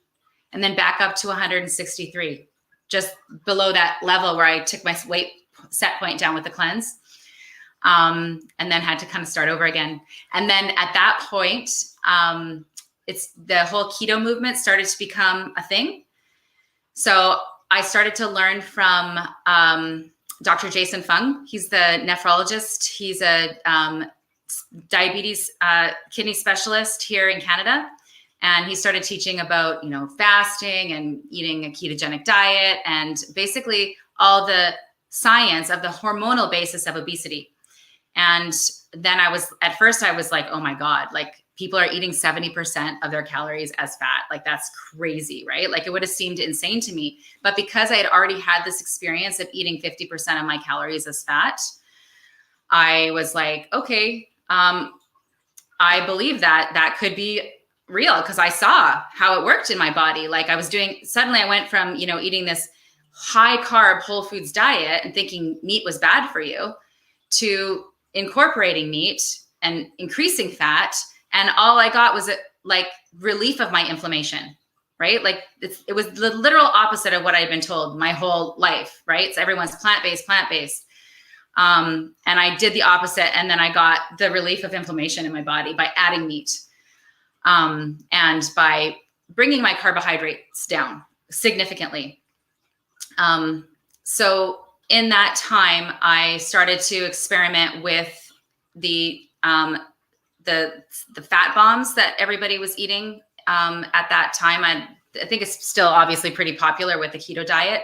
and then back up to 163, just below that level where I took my weight set point down with the cleanse, and then had to kind of start over again. And then at that point, it's the whole keto movement started to become a thing. So I started to learn from Dr. Jason Fung. He's the nephrologist. He's a diabetes kidney specialist here in Canada. And he started teaching about, fasting and eating a ketogenic diet and basically all the science of the hormonal basis of obesity. And then at first I was like, oh my God, like people are eating 70% of their calories as fat. Like that's crazy, right? Like it would have seemed insane to me. But because I had already had this experience of eating 50% of my calories as fat, I was like, okay, I believe that could be real, because I saw how it worked in my body. Like suddenly I went from, eating this high carb whole foods diet and thinking meat was bad for you, to incorporating meat and increasing fat. And all I got was like relief of my inflammation, right? Like it was the literal opposite of what I'd been told my whole life, right? So everyone's plant-based. And I did the opposite. And then I got the relief of inflammation in my body by adding meat. And by bringing my carbohydrates down significantly. So in that time, I started to experiment with the fat bombs that everybody was eating. At that time, I think it's still obviously pretty popular with the keto diet.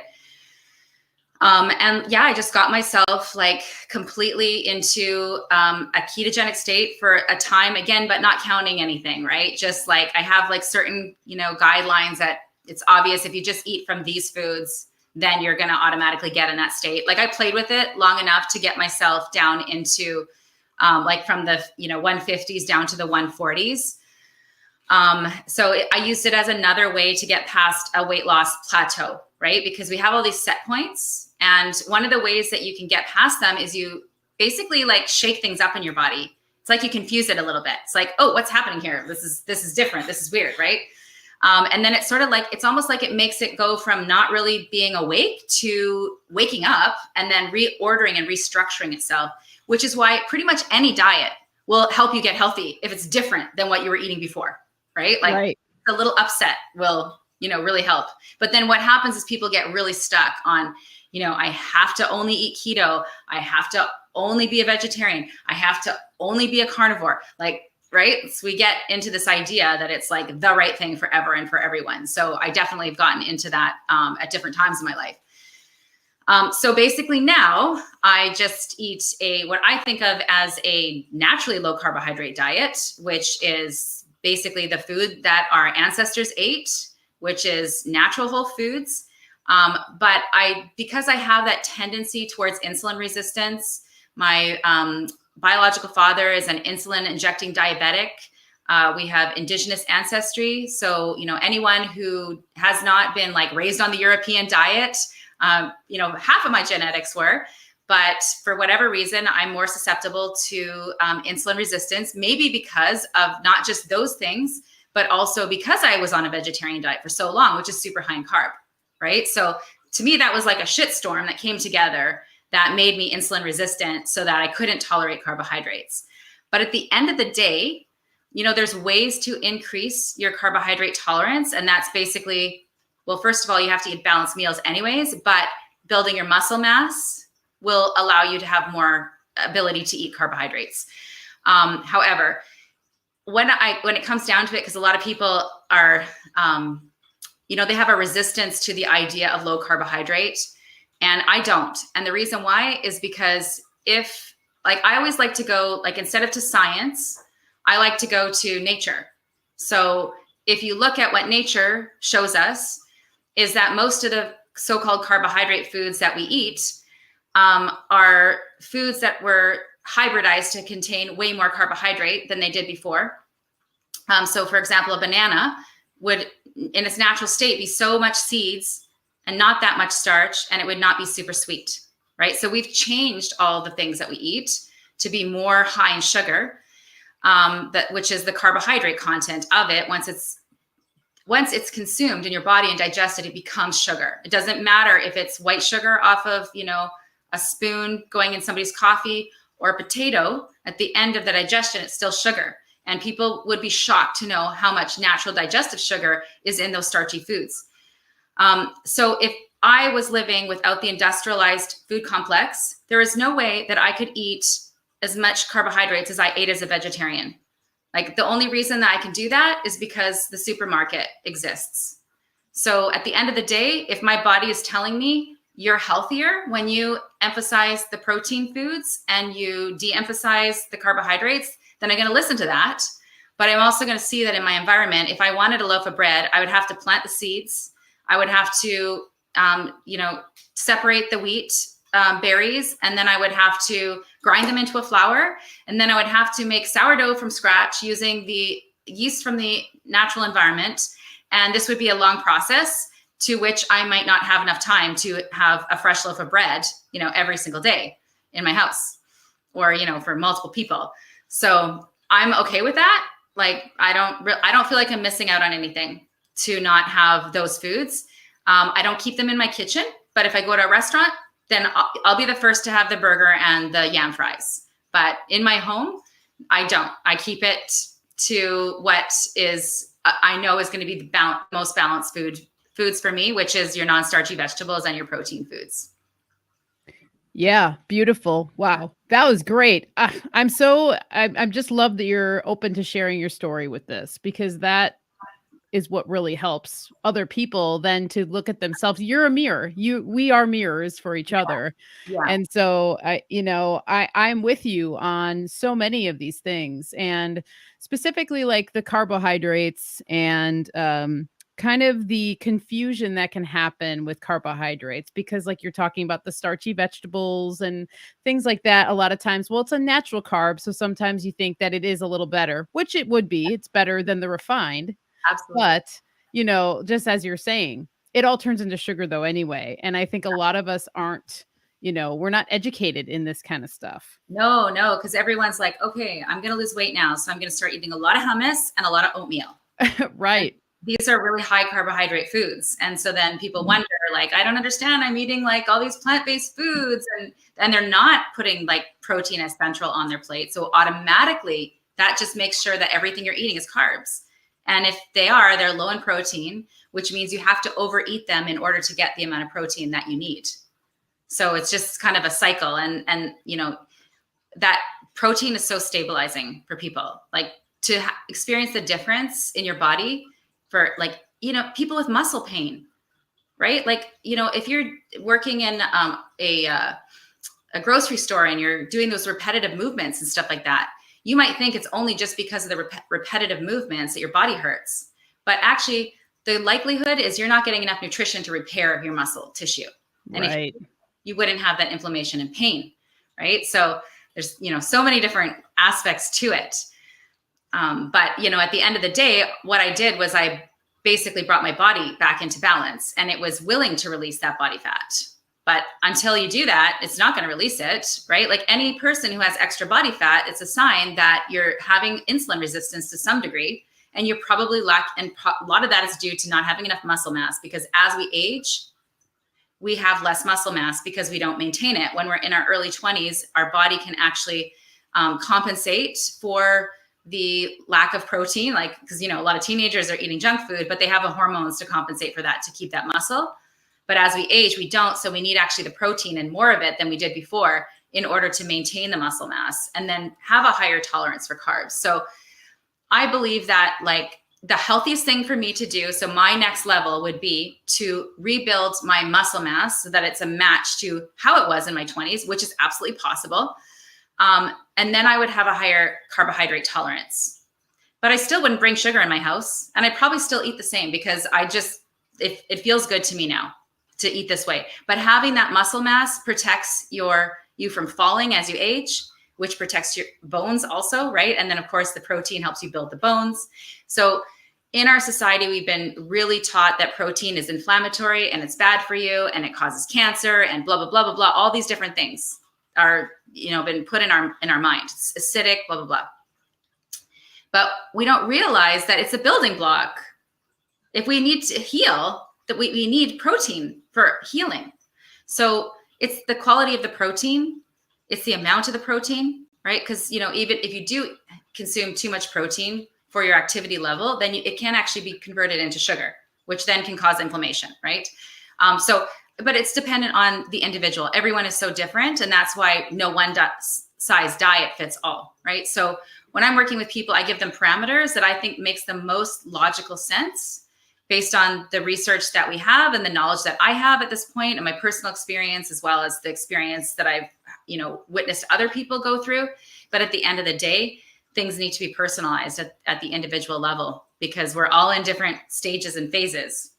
And yeah, I just got myself like completely into a ketogenic state for a time again, but not counting anything, right? Just like I have like certain, guidelines that it's obvious if you just eat from these foods, then you're going to automatically get in that state. Like I played with it long enough to get myself down into like from the, 150s down to the 140s. So I used it as another way to get past a weight loss plateau, right? Because we have all these set points. And one of the ways that you can get past them is you basically like shake things up in your body. It's like you confuse it a little bit. It's like, oh, what's happening here? This is different. This is weird, right? And then it's sort of like, it's almost like it makes it go from not really being awake to waking up and then reordering and restructuring itself, which is why pretty much any diet will help you get healthy if it's different than what you were eating before, right? Like Right. a little upset will, really help. But then what happens is people get really stuck on, I have to only eat keto. I have to only be a vegetarian. I have to only be a carnivore. Like, right? So we get into this idea that it's like the right thing forever and for everyone. So I definitely have gotten into that at different times in my life. So basically now I just eat what I think of as a naturally low carbohydrate diet, which is basically the food that our ancestors ate, which is natural whole foods. But because I have that tendency towards insulin resistance, my biological father is an insulin injecting diabetic. We have indigenous ancestry. So, anyone who has not been like raised on the European diet, half of my genetics were, but for whatever reason, I'm more susceptible to insulin resistance, maybe because of not just those things, but also because I was on a vegetarian diet for so long, which is super high in carb, right? So to me, that was like a shitstorm that came together that made me insulin resistant so that I couldn't tolerate carbohydrates. But at the end of the day, there's ways to increase your carbohydrate tolerance. And that's basically, well, first of all, you have to eat balanced meals anyways, but building your muscle mass will allow you to have more ability to eat carbohydrates. However, when it comes down to it, because a lot of people are, they have a resistance to the idea of low carbohydrate. And I don't. And the reason why is because I always like to go, instead of to science, I like to go to nature. So if you look at what nature shows us, is that most of the so-called carbohydrate foods that we eat are foods that were hybridized to contain way more carbohydrate than they did before. So for example, a banana would, in its natural state, be so much seeds and not that much starch, and it would not be super sweet, right? So we've changed all the things that we eat to be more high in sugar, which is the carbohydrate content of it. Once it's consumed in your body and digested, it becomes sugar. It doesn't matter if it's white sugar off of, a spoon going in somebody's coffee or a potato. At the end of the digestion, it's still sugar. And people would be shocked to know how much natural digestive sugar is in those starchy foods. So if I was living without the industrialized food complex, there is no way that I could eat as much carbohydrates as I ate as a vegetarian. Like the only reason that I can do that is because the supermarket exists. So at the end of the day, if my body is telling me you're healthier when you emphasize the protein foods and you de-emphasize the carbohydrates, then I'm going to listen to that. But I'm also going to see that in my environment, if I wanted a loaf of bread, I would have to plant the seeds. I would have to, separate the wheat berries, and then I would have to grind them into a flour. And then I would have to make sourdough from scratch using the yeast from the natural environment. And this would be a long process to which I might not have enough time to have a fresh loaf of bread, every single day in my house or, for multiple people. So I'm okay with that. Like, I don't feel like I'm missing out on anything to not have those foods. I don't keep them in my kitchen, but if I go to a restaurant, then I'll be the first to have the burger and the yam fries. But in my home, I don't. I keep it to what is I know is going to be the most balanced foods for me, which is your non-starchy vegetables and your protein foods. Yeah, beautiful. Wow, that was great. I'm just love that you're open to sharing your story with this, because that is what really helps other people then to look at themselves. You're a mirror. We are mirrors for each other. Yeah. And so I'm with you on so many of these things, and specifically like the carbohydrates and kind of the confusion that can happen with carbohydrates, because like you're talking about the starchy vegetables and things like that. A lot of times, well, it's a natural carb. So sometimes you think that it is a little better, which it would be. It's better than the refined. Absolutely. But, just as you're saying, it all turns into sugar though anyway. And I think a lot of us aren't, we're not educated in this kind of stuff. No, because everyone's like, okay, I'm going to lose weight now. So I'm going to start eating a lot of hummus and a lot of oatmeal. Right. these are really high carbohydrate foods. And so then people wonder, like, I don't understand. I'm eating like all these plant-based foods, and they're not putting like protein as central on their plate. So automatically that just makes sure that everything you're eating is carbs. And if they are, they're low in protein, which means you have to overeat them in order to get the amount of protein that you need. So it's just kind of a cycle. And you know, that protein is so stabilizing for people, like to experience the difference in your body for, like, you know, people with muscle pain, right? Like, you know, if you're working in a grocery store and you're doing those repetitive movements and stuff like that, you might think it's only just because of the repetitive movements that your body hurts. But actually, the likelihood is you're not getting enough nutrition to repair your muscle tissue. And Right. if you wouldn't have that inflammation and pain, right? So there's, you know, so many different aspects to it. But, you know, at the end of the day, what I did was I basically brought my body back into balance, and it was willing to release that body fat. But until you do that, it's not going to release it, right? Like any person who has extra body fat, it's a sign that you're having insulin resistance to some degree, and you probably lack, and a lot of that is due to not having enough muscle mass, because as we age, we have less muscle mass because we don't maintain it. When we're in our early 20s, our body can actually compensate for the lack of protein, like, because, you know, a lot of teenagers are eating junk food, but they have the hormones to compensate for that, to keep that muscle. But as we age, we don't. So we need actually the protein and more of it than we did before in order to maintain the muscle mass and then have a higher tolerance for carbs. So I believe that, like, the healthiest thing for me to do, so my next level would be to rebuild my muscle mass so that it's a match to how it was in my 20s, which is absolutely possible. And then I would have a higher carbohydrate tolerance, but I still wouldn't bring sugar in my house. And I'd probably still eat the same, because it feels good to me now to eat this way. But having that muscle mass protects you from falling as you age, which protects your bones also, right? And then of course the protein helps you build the bones. So in our society, we've been really taught that protein is inflammatory and it's bad for you and it causes cancer and blah, blah, blah, blah, blah. All these different things are, you know, been put in our mind. It's acidic, blah, blah, blah. But we don't realize that it's a building block. If we need to heal, that we need protein for healing. So it's the quality of the protein. It's the amount of the protein, right? Because, you know, even if you do consume too much protein for your activity level, then it can actually be converted into sugar, which then can cause inflammation, right? But it's dependent on the individual. Everyone is so different. And that's why no one size diet fits all, right? So when I'm working with people, I give them parameters that I think makes the most logical sense based on the research that we have and the knowledge that I have at this point, and my personal experience, as well as the experience that I've, you know, witnessed other people go through. But at the end of the day, things need to be personalized at the individual level, because we're all in different stages and phases.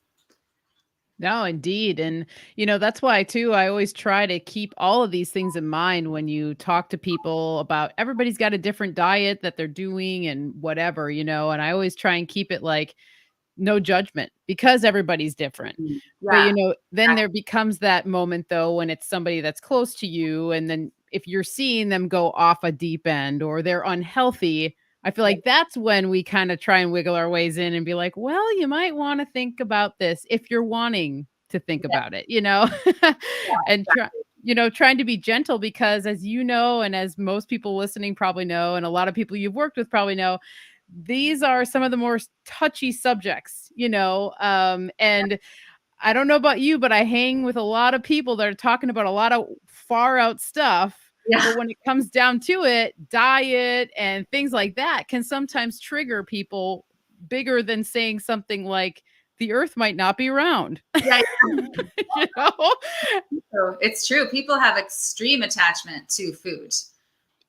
No, indeed. And, you know, that's why, too, I always try to keep all of these things in mind when you talk to people about everybody's got a different diet that they're doing and whatever, you know, and I always try and keep it like no judgment, because everybody's different. Yeah. But, you know, then there becomes that moment, though, when it's somebody that's close to you. And then if you're seeing them go off a deep end or they're unhealthy, I feel like that's when we kind of try and wiggle our ways in and be like, well, you might want to think about this if you're wanting to think about it, you know, and trying to be gentle, because as you know, and as most people listening probably know, and a lot of people you've worked with probably know, these are some of the more touchy subjects, you know, and I don't know about you, but I hang with a lot of people that are talking about a lot of far out stuff. Yeah. But when it comes down to it, diet and things like that can sometimes trigger people bigger than saying something like the earth might not be round. Yeah. You know? So it's true. People have extreme attachment to food.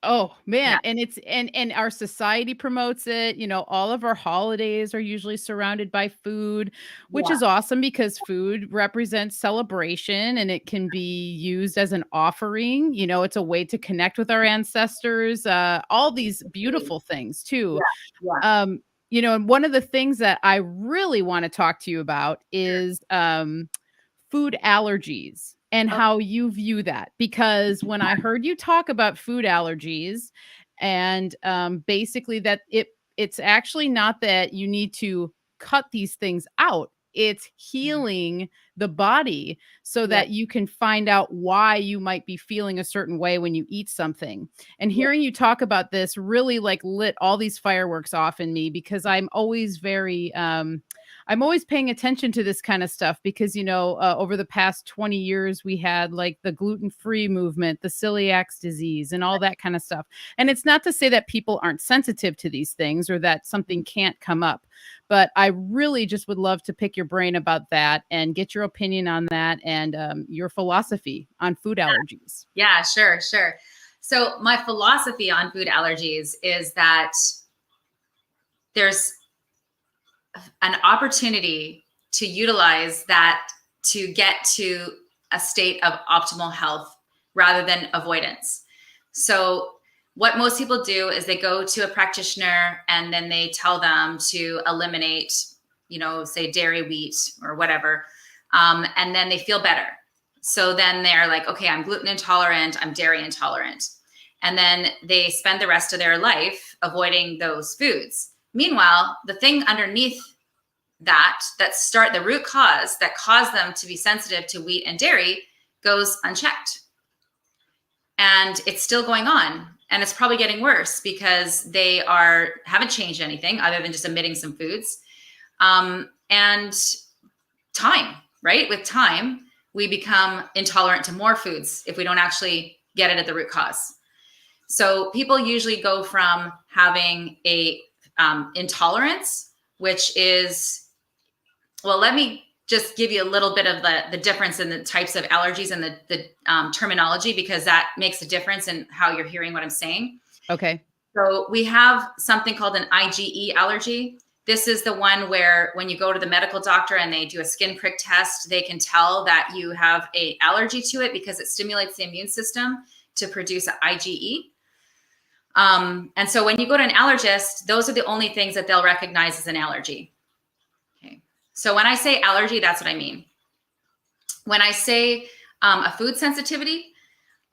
Oh man, Yeah. and it's and our society promotes it. You know, all of our holidays are usually surrounded by food, which Yeah. is awesome because food represents celebration and it can be used as an offering. You know, it's a way to connect with our ancestors. All these beautiful things too. Yeah. Um, you know, and one of the things that I really want to talk to you about is food allergies and Oh, how you view that. Because when I heard you talk about food allergies and basically that it's actually not that you need to cut these things out. It's healing the body so that you can find out why you might be feeling a certain way when you eat something. And hearing you talk about this really like lit all these fireworks off in me, because I'm always very, I'm always paying attention to this kind of stuff because, you know, over the past 20 years, we had like the gluten-free movement, the celiac disease, and all that kind of stuff. And it's not to say that people aren't sensitive to these things or that something can't come up, but I really just would love to pick your brain about that and get your opinion on that and your philosophy on food allergies. Yeah, sure. So my philosophy on food allergies is that there's an opportunity to utilize that to get to a state of optimal health rather than avoidance. So what most people do is they go to a practitioner and then they tell them to eliminate, you know, say dairy, wheat, or whatever. And then they feel better. So then they're like, okay, I'm gluten intolerant, I'm dairy intolerant. And then they spend the rest of their life avoiding those foods. Meanwhile, the thing underneath that start the root cause that caused them to be sensitive to wheat and dairy goes unchecked. And it's still going on. And it's probably getting worse because they haven't changed anything other than just omitting some foods. And time, right? With time, we become intolerant to more foods if we don't actually get it at the root cause. So people usually go from having a intolerance, which is, well, let me just give you a little bit of the difference in the types of allergies and the terminology, because that makes a difference in how you're hearing what I'm saying. Okay. So we have something called an IgE allergy. This is the one where when you go to the medical doctor and they do a skin prick test, they can tell that you have an allergy to it because it stimulates the immune system to produce an IgE. And so when you go to an allergist, those are the only things that they'll recognize as an allergy. Okay. So when I say allergy, that's what I mean. When I say a food sensitivity,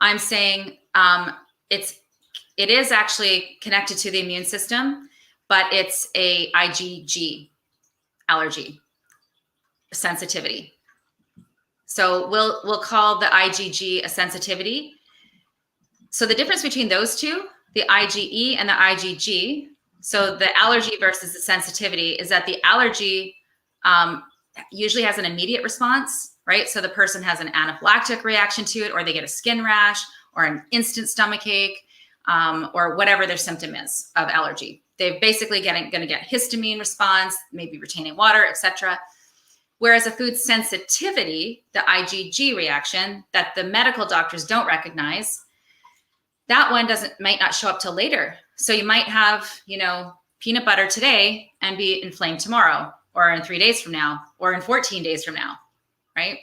I'm saying it is actually connected to the immune system, but it's a IgG allergy sensitivity. So we'll call the IgG a sensitivity. So the difference between those two, the IgE and the IgG, so the allergy versus the sensitivity, is that the allergy usually has an immediate response, right? So the person has an anaphylactic reaction to it, or they get a skin rash or an instant stomach ache, or whatever their symptom is of allergy. They're basically going to get histamine response, maybe retaining water, etc. Whereas a food sensitivity, the IgG reaction that the medical doctors don't recognize, that one might not show up till later. So you might have, peanut butter today and be inflamed tomorrow, or in 3 days from now, or in 14 days from now, right?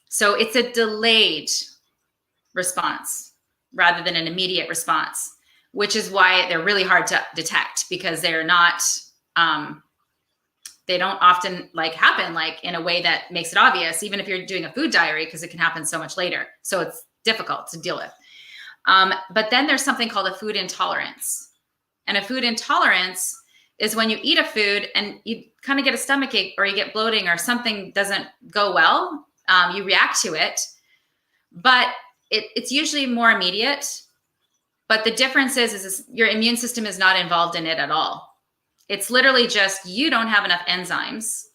So it's a delayed response rather than an immediate response, which is why they're really hard to detect, because they're not, they don't often happen in a way that makes it obvious, even if you're doing a food diary, because it can happen so much later. So it's difficult to deal with. But then there's something called a food intolerance. And a food intolerance is when you eat a food and you kind of get a stomach ache, or you get bloating, or something doesn't go well. You react to it, but it's usually more immediate. But the difference is your immune system is not involved in it at all. It's literally just you don't have enough enzymes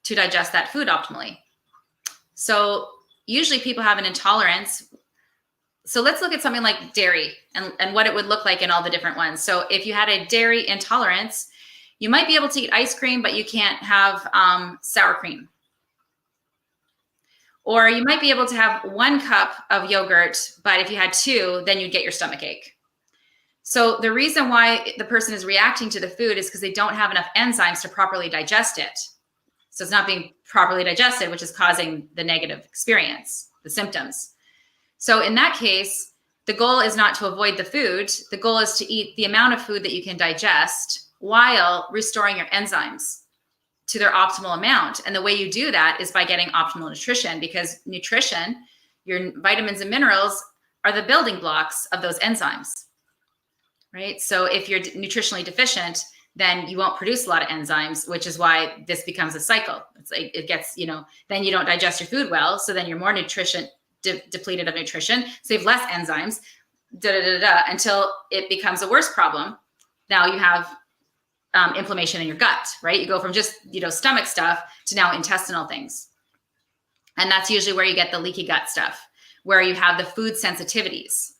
to digest that food optimally. So usually people have an intolerance. So let's look at something like dairy and what it would look like in all the different ones. So if you had a dairy intolerance, you might be able to eat ice cream, but you can't have sour cream. Or you might be able to have 1 cup of yogurt, but if you had 2, then you'd get your stomach ache. So the reason why the person is reacting to the food is because they don't have enough enzymes to properly digest it. So it's not being properly digested, which is causing the negative experience, the symptoms. So in that case, the goal is not to avoid the food. The goal is to eat the amount of food that you can digest while restoring your enzymes to their optimal amount. And the way you do that is by getting optimal nutrition, because nutrition, your vitamins and minerals, are the building blocks of those enzymes, right? So if you're nutritionally deficient, then you won't produce a lot of enzymes, which is why this becomes a cycle. It's like it gets, then you don't digest your food well. So then you're more depleted of nutrition. So you have less enzymes, until it becomes a worse problem. Now you have inflammation in your gut, right? You go from just, stomach stuff to now intestinal things. And that's usually where you get the leaky gut stuff, where you have the food sensitivities.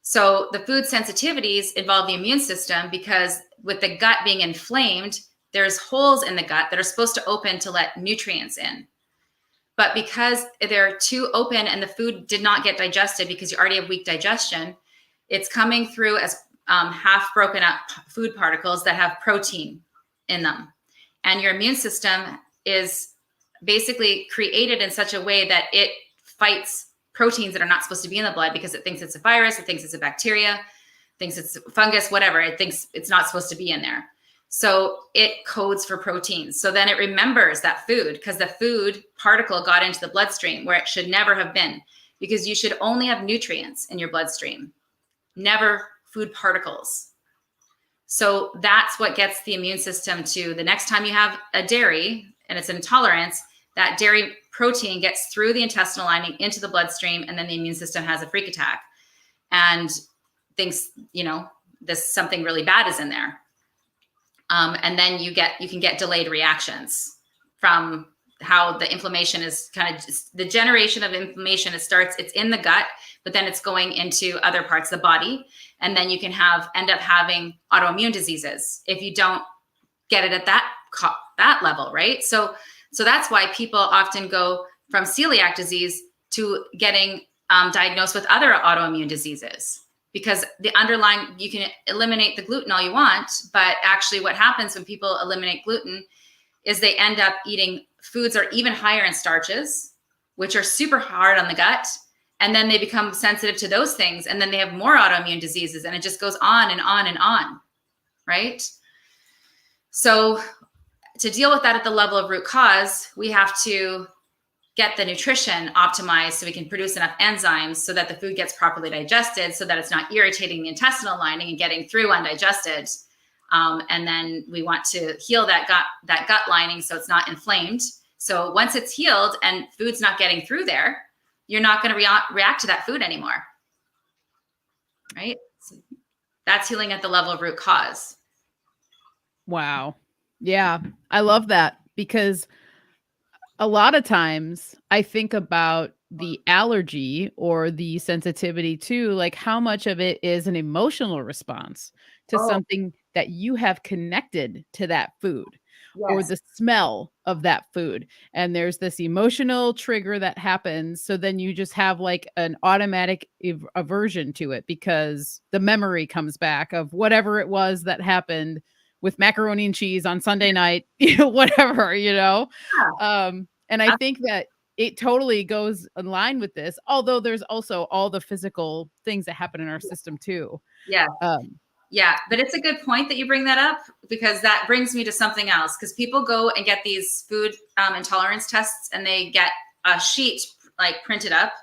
So the food sensitivities involve the immune system, because with the gut being inflamed, there's holes in the gut that are supposed to open to let nutrients in. But because they're too open and the food did not get digested because you already have weak digestion, it's coming through as half broken up food particles that have protein in them. And your immune system is basically created in such a way that it fights proteins that are not supposed to be in the blood, because it thinks it's a virus, it thinks it's a bacteria, thinks it's fungus, whatever. It thinks it's not supposed to be in there. So it codes for proteins. So then it remembers that food, because the food particle got into the bloodstream where it should never have been, because you should only have nutrients in your bloodstream, never food particles. So that's what gets the immune system to, the next time you have a dairy and it's an intolerance, that dairy protein gets through the intestinal lining into the bloodstream, and then the immune system has a freak attack and thinks, this something really bad is in there. And then you can get delayed reactions from how the inflammation is kind of just, the generation of inflammation. It's in the gut, but then it's going into other parts of the body. And then you can end up having autoimmune diseases if you don't get it at that level, right? So that's why people often go from celiac disease to getting diagnosed with other autoimmune diseases, because the underlying, you can eliminate the gluten all you want, but actually what happens when people eliminate gluten is they end up eating foods that are even higher in starches, which are super hard on the gut. And then they become sensitive to those things. And then they have more autoimmune diseases, and it just goes on and on and on, right? So to deal with that at the level of root cause, we have to get the nutrition optimized so we can produce enough enzymes so that the food gets properly digested, so that it's not irritating the intestinal lining and getting through undigested. And then we want to heal that gut lining so it's not inflamed. So once it's healed and food's not getting through there, you're not going to react to that food anymore, right? So that's healing at the level of root cause. Wow. Yeah, I love that, because a lot of times I think about the allergy or the sensitivity to, like, how much of it is an emotional response to something that you have connected to that food. Yes. Or the smell of that food. And there's this emotional trigger that happens. So then you just have like an automatic aversion to it, because the memory comes back of whatever it was that happened with macaroni and cheese on Sunday night, whatever. And I think that it totally goes in line with this, although there's also all the physical things that happen in our system too. Yeah. Yeah, but it's a good point that you bring that up, because that brings me to something else. Because people go and get these food intolerance tests, and they get a sheet like printed up,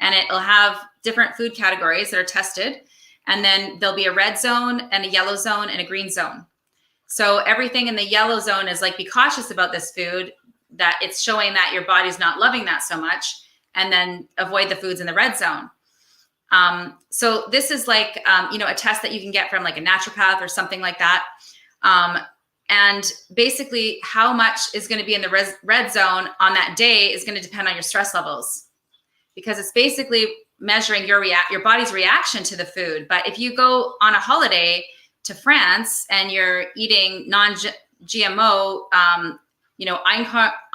and it'll have different food categories that are tested. And then there'll be a red zone and a yellow zone and a green zone. So everything in the yellow zone is like, be cautious about this food, that it's showing that your body's not loving that so much, and then avoid the foods in the red zone. So this is like, a test that you can get from like a naturopath or something like that. And basically how much is going to be in the red zone on that day is going to depend on your stress levels, because it's basically measuring your body's reaction to the food. But if you go on a holiday to France and you're eating non-GMO,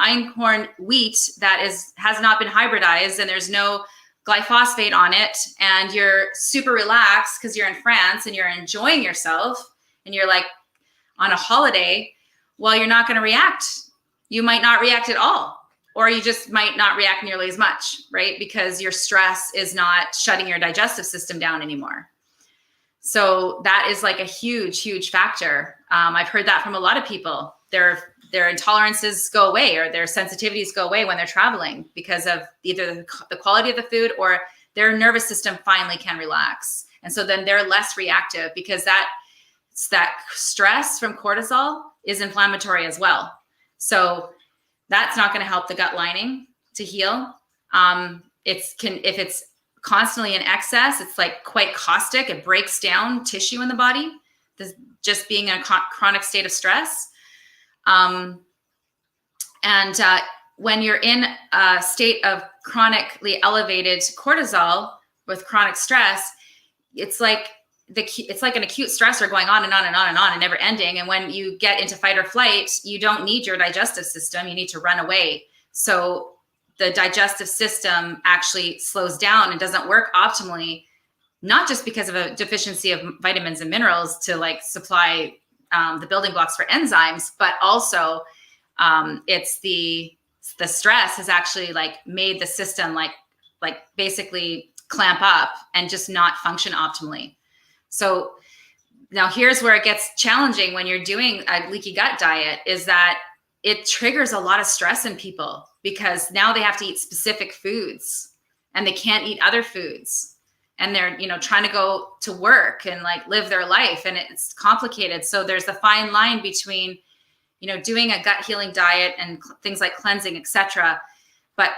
einkorn wheat that has not been hybridized, and there's no glyphosate on it, and you're super relaxed because you're in France and you're enjoying yourself and you're like on a holiday, well, you're not going to react. You might not react at all, or you just might not react nearly as much, right? Because your stress is not shutting your digestive system down anymore. So that is like a huge, huge factor. I've heard that from a lot of people. Their intolerances go away, or their sensitivities go away when they're traveling, because of either the quality of the food, or their nervous system finally can relax. And so then they're less reactive, because that stress from cortisol is inflammatory as well. So that's not going to help the gut lining to heal. If it's constantly in excess, it's like quite caustic. It breaks down tissue in the body, just being in a chronic state of stress. When you're in a state of chronically elevated cortisol with chronic stress, it's like an acute stressor going on and on and on and on and never ending. And when you get into fight or flight, you don't need your digestive system. You need to run away. So the digestive system actually slows down and doesn't work optimally, not just because of a deficiency of vitamins and minerals to like supply the building blocks for enzymes, but also it's the stress has actually like made the system like basically clamp up and just not function optimally. So now here's where it gets challenging when you're doing a leaky gut diet, is that it triggers a lot of stress in people because now they have to eat specific foods and they can't eat other foods. And they're, trying to go to work and like live their life, and it's complicated. So there's a fine line between, doing a gut healing diet and things like cleansing, etc. But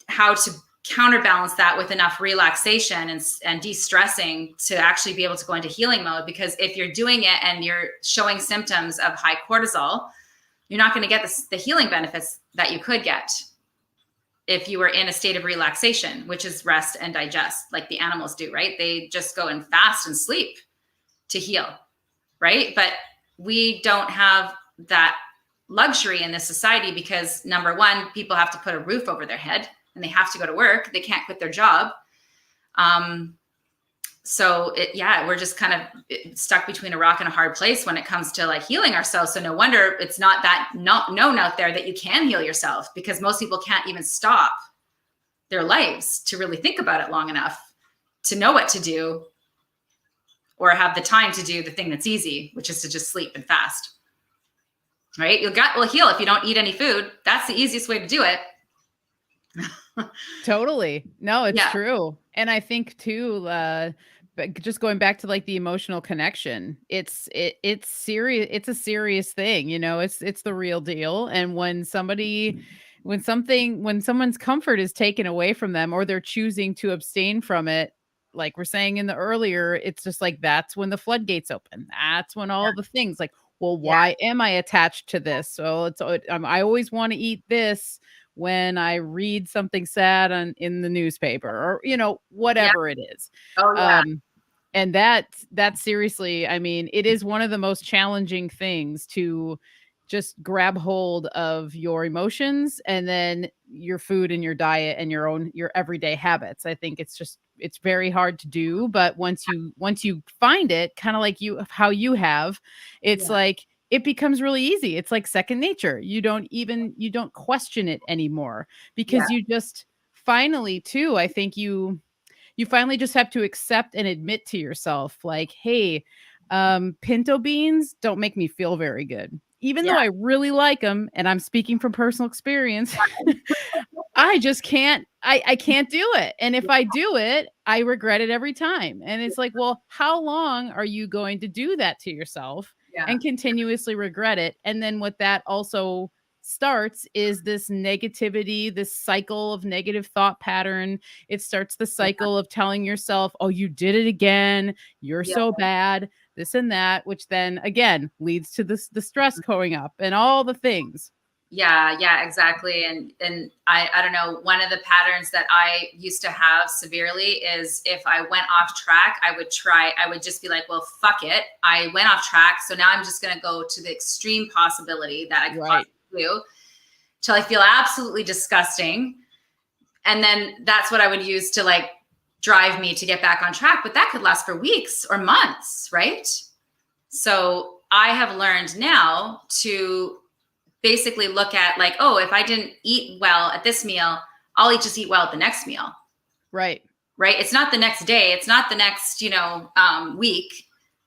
how to counterbalance that with enough relaxation and de-stressing to actually be able to go into healing mode. Because if you're doing it and you're showing symptoms of high cortisol, you're not going to get the healing benefits that you could get if you were in a state of relaxation, which is rest and digest, like the animals do, right? They just go and fast and sleep to heal, right? But we don't have that luxury in this society because, number one, people have to put a roof over their head and they have to go to work. They can't quit their job. So we're just kind of stuck between a rock and a hard place when it comes to like healing ourselves. So no wonder it's not that known out there that you can heal yourself, because most people can't even stop their lives to really think about it long enough to know what to do or have the time to do the thing that's easy, which is to just sleep and fast, right? Your gut will heal if you don't eat any food. That's the easiest way to do it. Totally. No, it's true. And I think too, but just going back to like the emotional connection, it's serious. It's a serious thing, it's the real deal. And when someone's comfort is taken away from them, or they're choosing to abstain from it, like we're saying in the earlier, it's just like, that's when the floodgates open. That's when all the things like, well, why am I attached to this? So I always want to eat this when I read something sad in the newspaper, or, whatever it is. Oh, yeah. And that seriously, I mean, it is one of the most challenging things to just grab hold of your emotions and then your food and your diet and your everyday habits. I think it's very hard to do, but once you find it, kind of like how you have, it's like, it becomes really easy. It's like second nature. You don't question it anymore, because you just finally too, I think you finally just have to accept and admit to yourself, like, hey, pinto beans don't make me feel very good. Even though I really like them, and I'm speaking from personal experience, I just can't, I can't do it. And if I do it, I regret it every time. And it's like, well, how long are you going to do that to yourself and continuously regret it? And then what that also starts is this negativity, this cycle of negative thought pattern. It starts the cycle of telling yourself, oh, you did it again. You're so bad, this and that, which then again leads to the stress going up and all the things. Yeah, exactly. And I don't know, one of the patterns that I used to have severely is if I went off track, I would just be like, well, fuck it. I went off track. So now I'm just going to go to the extreme possibility that I could possibly do till I feel absolutely disgusting. And then that's what I would use to like drive me to get back on track. But that could last for weeks or months, right? So I have learned now to basically look at like, oh, if I didn't eat well at this meal, I'll just eat well at the next meal. Right. It's not the next day. It's not the next, week.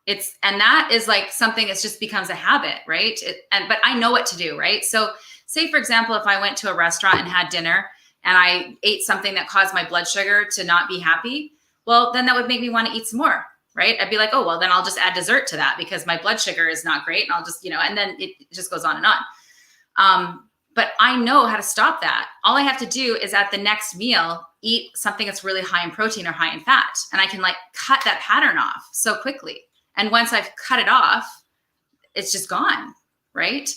And that is like something that just becomes a habit, right? But I know what to do, right? So say, for example, if I went to a restaurant and had dinner and I ate something that caused my blood sugar to not be happy, well, then that would make me want to eat some more. right? I'd be like, oh, well, then I'll just add dessert to that because my blood sugar is not great. And I'll just, and then it just goes on and on. But I know how to stop that. All I have to do is at the next meal, eat something that's really high in protein or high in fat. And I can like cut that pattern off so quickly. And once I've cut it off, it's just gone, right?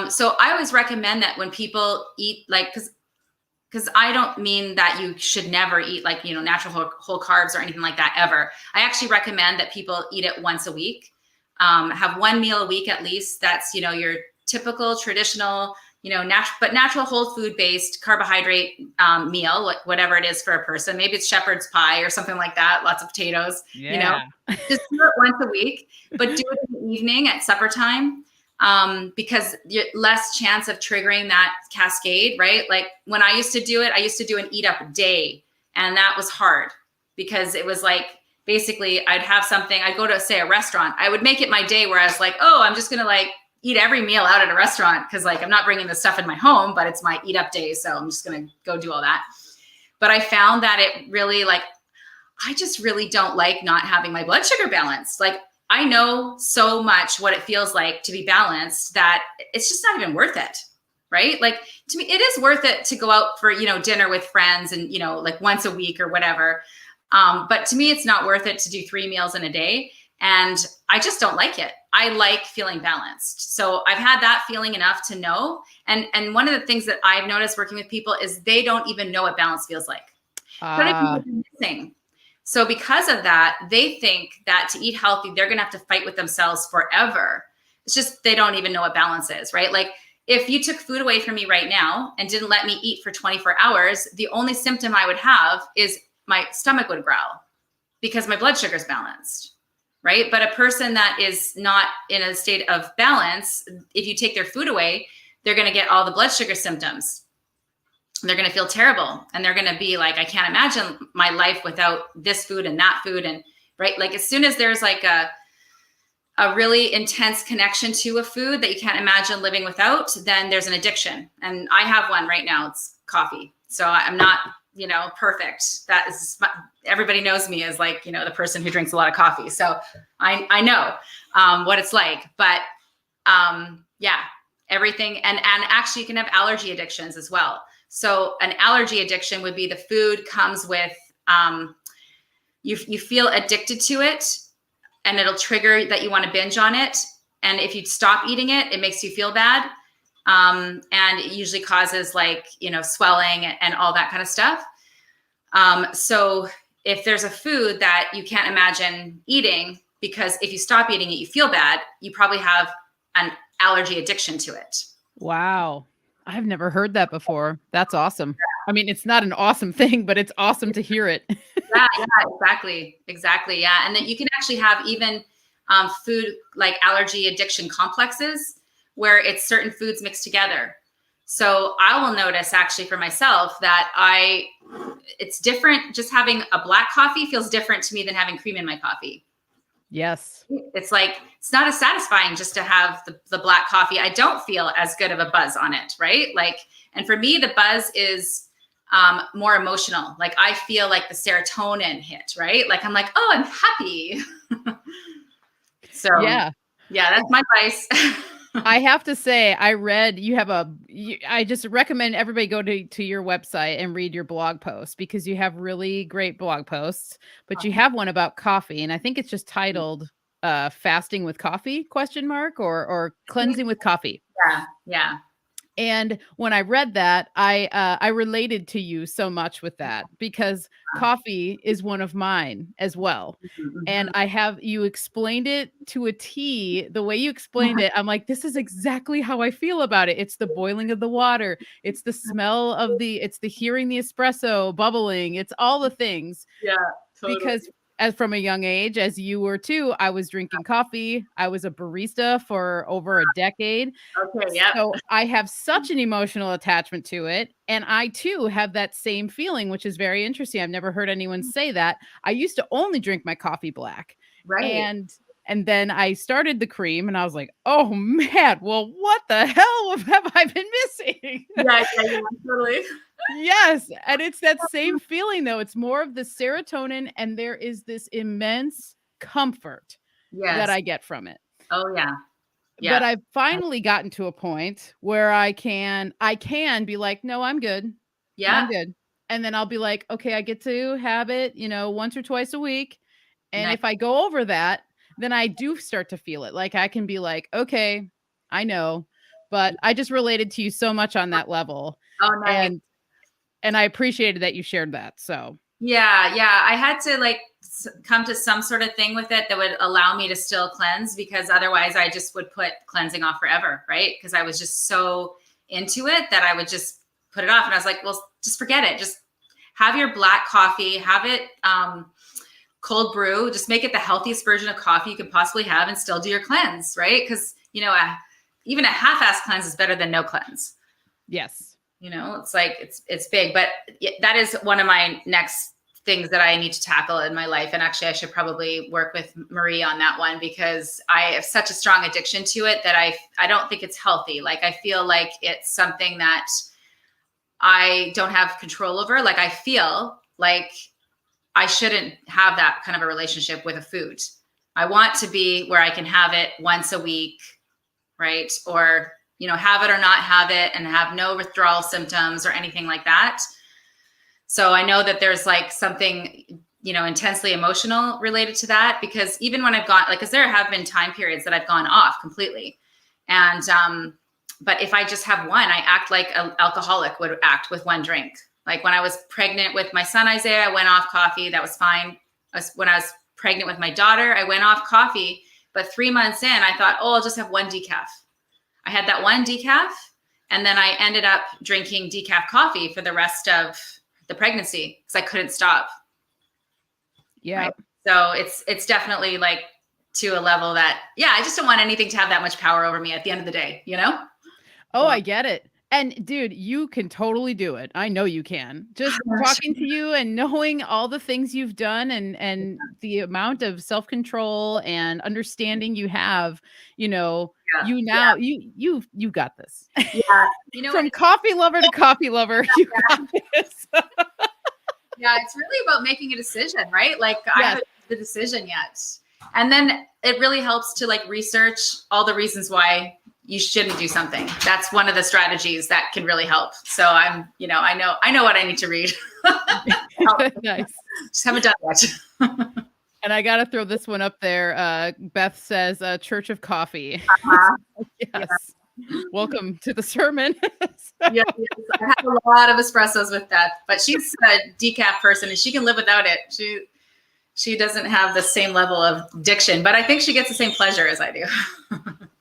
So I always recommend that when people eat, like, because I don't mean that you should never eat like, natural whole carbs or anything like that ever. I actually recommend that people eat it once a week, have one meal a week at least. That's, your typical traditional, natural whole food based carbohydrate meal, whatever it is for a person. Maybe it's shepherd's pie or something like that. Lots of potatoes, just do it once a week, but do it in the evening at supper time. Because you're less chance of triggering that cascade, right? Like when I used to do it, I used to do an eat up day, and that was hard because it was like, basically I'd have something, I'd go to say a restaurant. I would make it my day where I was like, oh, I'm just going to like eat every meal out at a restaurant. Cause like, I'm not bringing the stuff in my home, but it's my eat up day. So I'm just going to go do all that. But I found that it really I just really don't like not having my blood sugar balanced. Like, I know so much what it feels like to be balanced that it's just not even worth it, right? Like to me, it is worth it to go out for, dinner with friends and, like once a week or whatever. But to me, it's not worth it to do 3 meals in a day. And I just don't like it. I like feeling balanced. So I've had that feeling enough to know. And one of the things that I've noticed working with people is they don't even know what balance feels like. They're missing. So because of that, they think that to eat healthy, they're going to have to fight with themselves forever. It's just, they don't even know what balance is, right? Like if you took food away from me right now and didn't let me eat for 24 hours, the only symptom I would have is my stomach would growl because my blood sugar is balanced, right? But a person that is not in a state of balance, if you take their food away, they're going to get all the blood sugar symptoms. They're going to feel terrible. And they're going to be like, I can't imagine my life without this food and that food. And right. Like as soon as there's like a really intense connection to a food that you can't imagine living without, then there's an addiction. And I have one right now. It's coffee. So I'm not, perfect. That is, everybody knows me as like, the person who drinks a lot of coffee. So I know what it's like, but yeah, everything. And actually you can have allergy addictions as well. So an allergy addiction would be the food comes with, you feel addicted to it and it'll trigger that you want to binge on it. And if you stop eating it, it makes you feel bad. And it usually causes like, swelling and all that kind of stuff. So if there's a food that you can't imagine eating, because if you stop eating it, you feel bad, you probably have an allergy addiction to it. Wow. I've never heard that before. That's awesome. I mean, it's not an awesome thing, but it's awesome to hear it. Yeah, exactly. Yeah. And then you can actually have even food like allergy addiction complexes where it's certain foods mixed together. So I will notice actually for myself that it's different. Just having a black coffee feels different to me than having cream in my coffee. Yes. It's like, it's not as satisfying just to have the black coffee. I don't feel as good of a buzz on it. Right. Like, and for me, the buzz is more emotional. Like I feel like the serotonin hit, right? Like, I'm like, oh, I'm happy. So yeah, that's my advice. I have to say, I read I just recommend everybody go to your website and read your blog posts because you have really great blog posts, but you have one about coffee. And I think it's just titled fasting with coffee ? Or cleansing with coffee. Yeah. And when I read that, I related to you so much with that because coffee is one of mine as well. Mm-hmm. And you explained it to a T, the way you explained it. I'm like, this is exactly how I feel about it. It's the boiling of the water. It's the smell of it's the hearing the espresso bubbling. It's all the things. Yeah, totally. Because as from a young age, as you were too, I was drinking coffee. I was a barista for over a decade. Okay, yeah. So I have such an emotional attachment to it. And I too have that same feeling, which is very interesting. I've never heard anyone say that. I used to only drink my coffee black. Right. And then I started the cream and I was like, oh man, well, what the hell have I been missing? Yeah, totally. Yes. And it's that same feeling though. It's more of the serotonin and there is this immense comfort that Yes. I get from it. Oh yeah. But Yeah. I've finally gotten to a point where I can be like, "No, I'm good. I'm Yeah. good." And then I'll be like, "Okay, I get to have it, once or twice a week." And Nice. if I go over that, then I do start to feel it. Like I can be like, "Okay, I know." But I just related to you so much on that level. Oh, nice. And I appreciated that you shared that. So, Yeah, yeah. I had to like come to some sort of thing with it that would allow me to still cleanse, because otherwise I just would put cleansing off forever, right? Because I was just so into it that I would just put it off. And I was like, well, just forget it. Just have your black coffee, have it cold brew, just make it the healthiest version of coffee you could possibly have and still do your cleanse, right? Because, even a half-assed cleanse is better than no cleanse. yes. It's like, it's big, but that is one of my next things that I need to tackle in my life. And actually I should probably work with Marie on that one, because I have such a strong addiction to it that I don't think it's healthy. Like, I feel like it's something that I don't have control over. Like, I feel like I shouldn't have that kind of a relationship with a food. I want to be where I can have it once a week, right? Or have it or not have it and have no withdrawal symptoms or anything like that. So I know that there's like something, intensely emotional related to that, because even when I've gone, like, because there have been time periods that I've gone off completely. And, but if I just have one, I act like an alcoholic would act with one drink. Like when I was pregnant with my son, Isaiah, I went off coffee. That was fine. When I was pregnant with my daughter, I went off coffee. But 3 months in, I thought, I'll just have one decaf. I had that one decaf, and then I ended up drinking decaf coffee for the rest of the pregnancy because I couldn't stop. Yeah. Right? So it's definitely like to a level that, I just don't want anything to have that much power over me at the end of the day, Oh, I get it. And dude, you can totally do it. I know you can. Just talking to you and knowing all the things you've done and the amount of self-control and understanding you have, you got this. Yeah. From coffee lover to coffee lover, you got this. Yeah, it's really about making a decision, right? Like, I haven't made the decision yet. And then it really helps to like research all the reasons why you shouldn't do something. That's one of the strategies that can really help. So I know what I need to read. Nice. Just haven't done it. And I got to throw this one up there. Beth says, Church of Coffee. Yes. Yeah. Welcome to the sermon. Yes, I have a lot of espressos with that, but she's a decaf person and she can live without it. She doesn't have the same level of addiction, but I think she gets the same pleasure as I do.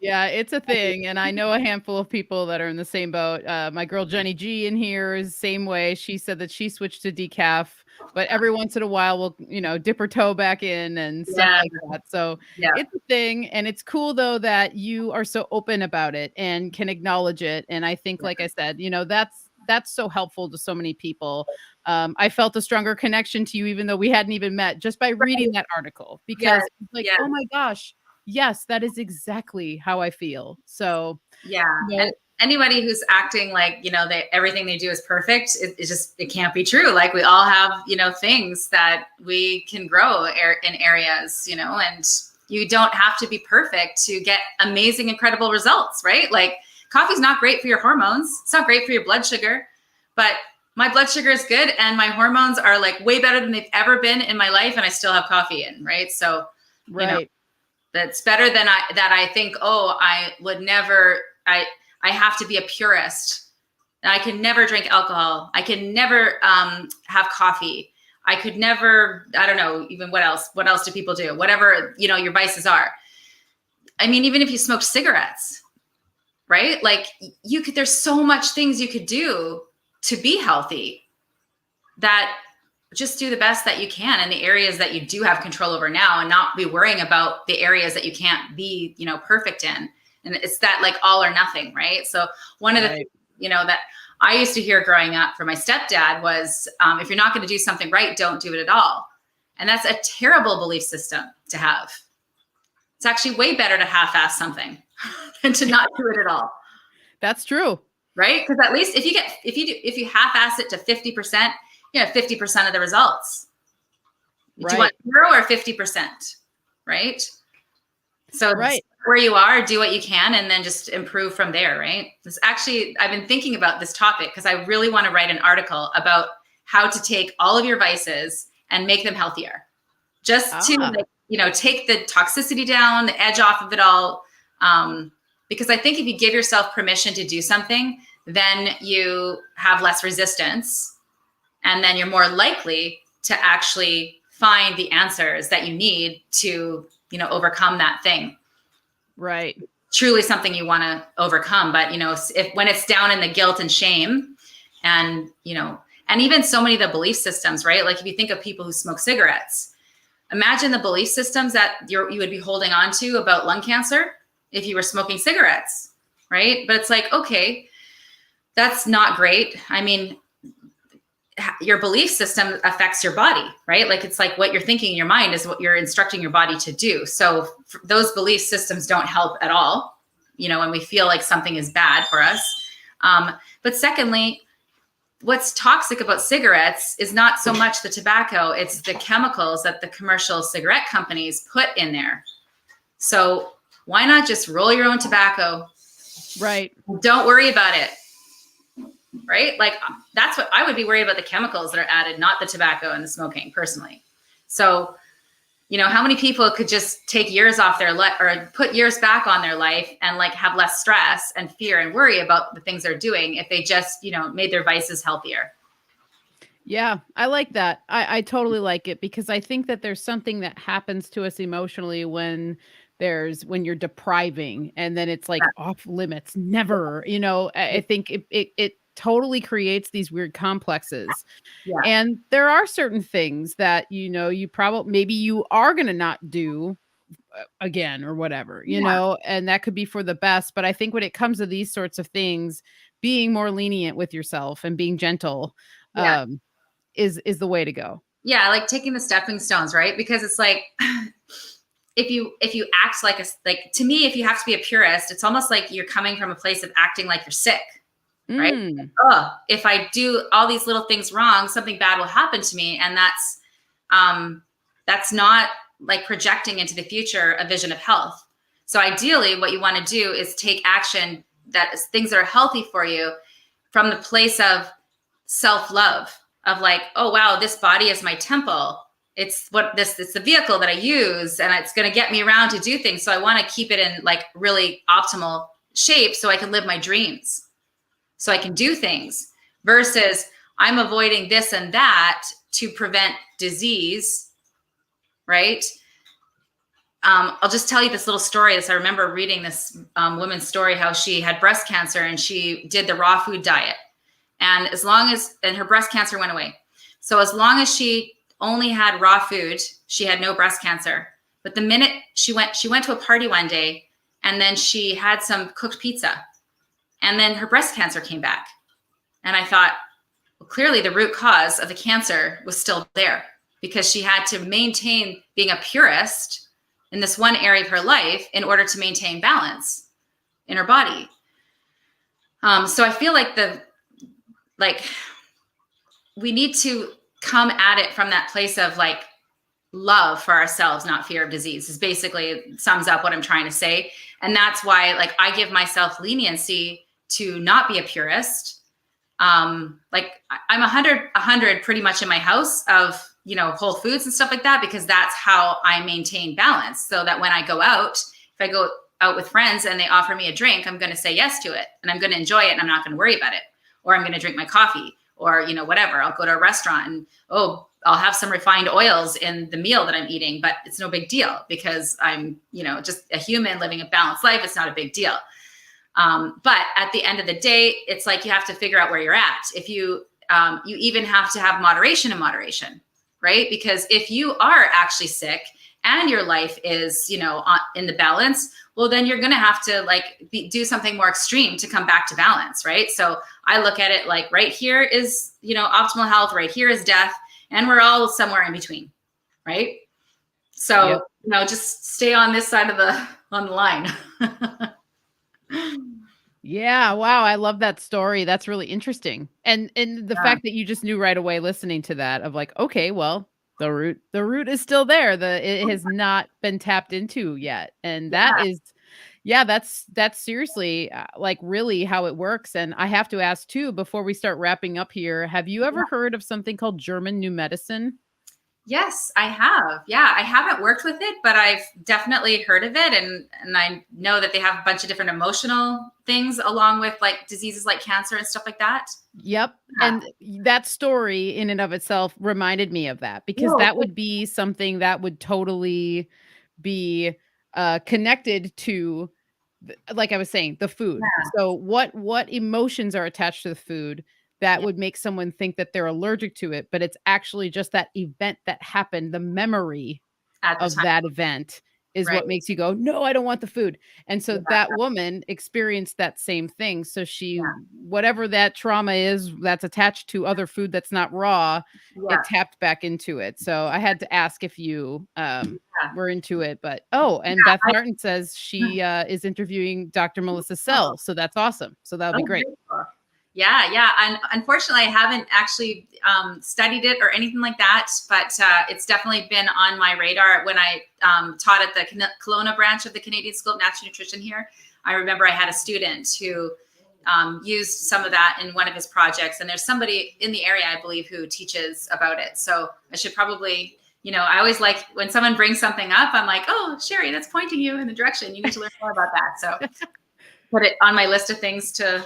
Yeah, it's a thing. And I know a handful of people that are in the same boat. My girl Jenny G in here is the same way. She said that she switched to decaf, but every once in a while we'll, dip her toe back in and stuff like that. So it's a thing. And it's cool though that you are so open about it and can acknowledge it. And I think, like I said, that's so helpful to so many people. I felt a stronger connection to you, even though we hadn't even met, just by reading that article, because it's like, oh my gosh, yes, that is exactly how I feel. So and anybody who's acting like, everything they do is perfect, it can't be true. Like, we all have, things that we can grow in areas, and you don't have to be perfect to get amazing, incredible results, right? Like, coffee's not great for your hormones. It's not great for your blood sugar, but my blood sugar is good and my hormones are like way better than they've ever been in my life. And I still have coffee in, right? So, that's better than I think, I would never, I have to be a purist. I can never drink alcohol. I can never have coffee. I could never, I don't know, even what else do people do? Whatever, your vices are. I mean, even if you smoke cigarettes, right? Like, there's so much things you could do to be healthy, that just do the best that you can in the areas that you do have control over now, and not be worrying about the areas that you can't be, perfect in. And it's that like all or nothing, right? So one of the things, that I used to hear growing up from my stepdad was, if you're not going to do something right, don't do it at all. And that's a terrible belief system to have. It's actually way better to half-ass something than to not do it at all. That's true. Right? Because at least if you half-ass it to 50%, 50% of the results. Do you want 0 or 50%? right? So Right. where you are, do what you can, and then just improve from there, right? This actually, I've been thinking about this topic because I really want to write an article about how to take all of your vices and make them healthier. Just to, Ah, like, take the toxicity down, the edge off of it all. Because I think if you give yourself permission to do something, then you have less resistance, and then you're more likely to actually find the answers that you need to, overcome that thing. right. Truly something you want to overcome. But, if when it's down in the guilt and shame, and, and even so many of the belief systems, right? Like if you think of people who smoke cigarettes, imagine the belief systems that you would be holding on to about lung cancer if you were smoking cigarettes, right? But it's like, okay, that's not great. I mean, your belief system affects your body, right? Like it's like what you're thinking in your mind is what you're instructing your body to do. So those belief systems don't help at all, when we feel like something is bad for us. But secondly, what's toxic about cigarettes is not so much the tobacco, it's the chemicals that the commercial cigarette companies put in there. So why not just roll your own tobacco? Right. Don't worry about it. Right? Like that's what I would be worried about, the chemicals that are added, not the tobacco and the smoking personally. So, how many people could just take years off their life or put years back on their life and like have less stress and fear and worry about the things they're doing if they just, made their vices healthier. Yeah, I like that. I totally like it because I think that there's something that happens to us emotionally when you're depriving and then it's like off limits, never, I think it totally creates these weird complexes. Yeah. And there are certain things that, you probably, maybe you are going to not do again or whatever, and that could be for the best. But I think when it comes to these sorts of things, being more lenient with yourself and being gentle, Yeah. is the way to go. Yeah, like taking the stepping stones, right? Because it's like if you act like to me, if you have to be a purist, it's almost like you're coming from a place of acting like you're sick, right? Mm. Oh, if I do all these little things wrong, something bad will happen to me, and that's not like projecting into the future a vision of health. So ideally, what you want to do is take action that is things that are healthy for you from the place of self-love, of like, oh wow, this body is my temple. It's the vehicle that I use, and it's going to get me around to do things. So I want to keep it in like really optimal shape so I can live my dreams, so I can do things, versus I'm avoiding this and that to prevent disease, right? I'll just tell you this little story. I remember reading this woman's story, how she had breast cancer and she did the raw food diet. And and her breast cancer went away. So as long as she only had raw food, she had no breast cancer. But the minute she went to a party one day and then she had some cooked pizza and then her breast cancer came back. And I thought, well, clearly the root cause of the cancer was still there because she had to maintain being a purist in this one area of her life in order to maintain balance in her body. So I feel like we need to come at it from that place of like love for ourselves, not fear of disease, is basically sums up what I'm trying to say. And that's why like I give myself leniency to not be a purist. Like I'm 100 pretty much in my house of, Whole Foods and stuff like that, because that's how I maintain balance. So that when I go out, if I go out with friends and they offer me a drink, I'm going to say yes to it and I'm going to enjoy it and I'm not going to worry about it. Or I'm going to drink my coffee or, whatever. I'll go to a restaurant and, I'll have some refined oils in the meal that I'm eating, but it's no big deal because I'm, just a human living a balanced life. It's not a big deal. But at the end of the day, it's like you have to figure out where you're at. If you even have to have moderation in moderation, right? Because if you are actually sick and your life is, in the balance, well, then you're going to have to do something more extreme to come back to balance, right? So I look at it like right here is, optimal health, right here is death, and we're all somewhere in between, right? So, Yep. Just stay on this side of on the line. Yeah, wow, I love that story. That's really interesting. And the fact that you just knew right away listening to that of like, okay, well, The root is still there. It has not been tapped into yet. And that Yeah. is, yeah, that's seriously like really how it works. And I have to ask too, before we start wrapping up here, have you ever heard of something called German new medicine? Yes, I have. Yeah, I haven't worked with it, but I've definitely heard of it, and I know that they have a bunch of different emotional things along with like diseases like cancer and stuff like that. Yep. Yeah. And that story in and of itself reminded me of that because Whoa, that would be something that would totally be connected to like I was saying, the food. yeah, So what emotions are attached to the food that yeah, would make someone think that they're allergic to it, but it's actually just that event that happened, the memory at the of time, that event is right? what makes you go, "No, I don't want the food." And so Yeah, that woman experienced that same thing. So she yeah, whatever that trauma is that's attached to other food that's not raw, yeah, it tapped back into it. So I had to ask if you yeah. were into it, but oh, and Beth Martin says she is interviewing Dr. Melissa Oh, Sell, so that's awesome. So that'll be oh, great. very cool. Yeah, yeah. And unfortunately, I haven't actually studied it or anything like that, but it's definitely been on my radar. When I taught at the Kelowna branch of the Canadian School of Natural Nutrition here, I remember I had a student who used some of that in one of his projects. And there's somebody in the area, I believe, who teaches about it. So I should probably, I always like when someone brings something up, I'm like, oh, Sherry, that's pointing you in the direction. You need to learn more about that. So put it on my list of things to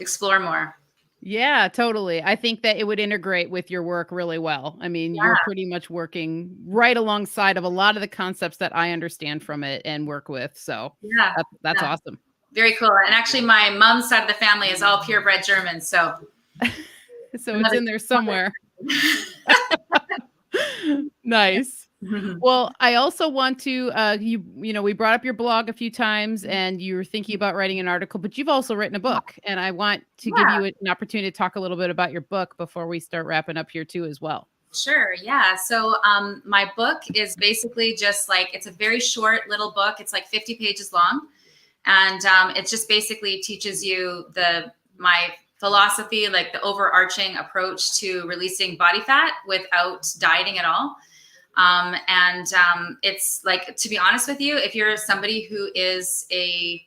explore more. Yeah, totally. I think that it would integrate with your work really well. I mean, you're Yeah, pretty much working right alongside of a lot of the concepts that I understand from it and work with. So yeah, that's yeah. awesome. Very cool. And actually, my mom's side of the family is all purebred German. So So it's another. in there somewhere. Nice. Well, I also want to we brought up your blog a few times and you were thinking about writing an article, but you've also written a book and I want to give Yeah, you an opportunity to talk a little bit about your book before we start wrapping up here too as well. sure. Yeah. So my book is basically just like it's a very short little book. It's like 50 pages long, and it just basically teaches you my philosophy, like the overarching approach to releasing body fat without dieting at all. And it's like, to be honest with you, if you're somebody who is a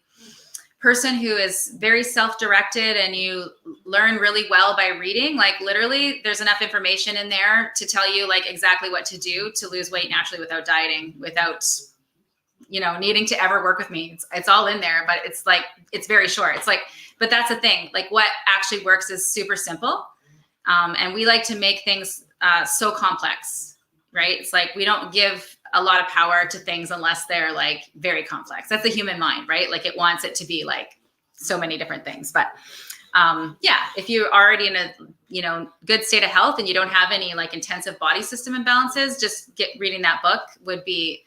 person who is very self-directed and you learn really well by reading, like literally there's enough information in there to tell you like exactly what to do to lose weight naturally without dieting, without needing to ever work with me. It's all in there, but it's like it's very short. It's like, but that's the thing, like what actually works is super simple. And we like to make things so complex, right? It's like we don't give a lot of power to things unless they're like very complex. That's the human mind, right? Like it wants it to be like so many different things. But yeah, if you're already in a good state of health and you don't have any like intensive body system imbalances, just reading that book would be,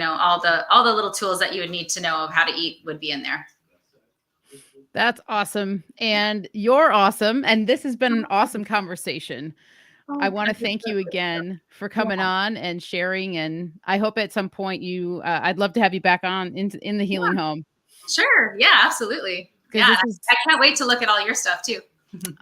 all the little tools that you would need to know of how to eat would be in there. That's awesome. And you're awesome. And this has been an awesome conversation. I Oh, want to thank you again for coming yeah, on and sharing. And I hope at some point I'd love to have you back on in the healing yeah, home sure. Yeah, absolutely. because Yeah. this is, I can't wait to look at all your stuff too.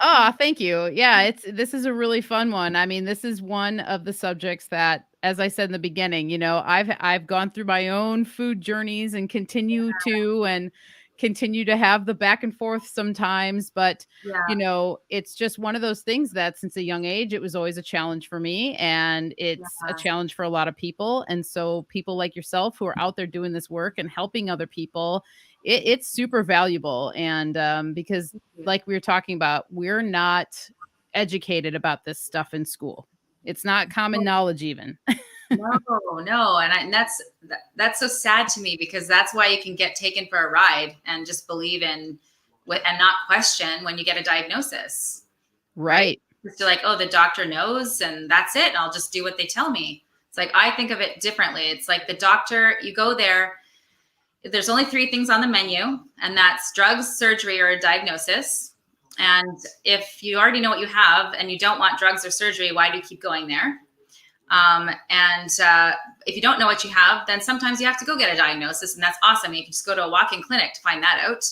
oh, thank you. Yeah, this is a really fun one. I mean, this is one of the subjects that, as I said in the beginning, I've gone through my own food journeys and continue to have the back and forth sometimes, but Yeah. it's just one of those things that since a young age it was always a challenge for me and it's a Yeah. challenge for a lot of people. And so people like yourself who are out there doing this work and helping other people, it's super valuable. And because like we were talking about, we're not educated about this stuff in school. It's not common knowledge even. No, no. And that's so sad to me because that's why you can get taken for a ride and just believe in and not question when you get a diagnosis, right? Right. Just like, oh, the doctor knows and that's it. And I'll just do what they tell me. It's like, I think of it differently. It's like the doctor, you go there, there's only 3 things on the menu, and that's drugs, surgery, or a diagnosis. And if you already know what you have and you don't want drugs or surgery, why do you keep going there? And if you don't know what you have, then sometimes you have to go get a diagnosis, and that's awesome. You can just go to a walk-in clinic to find that out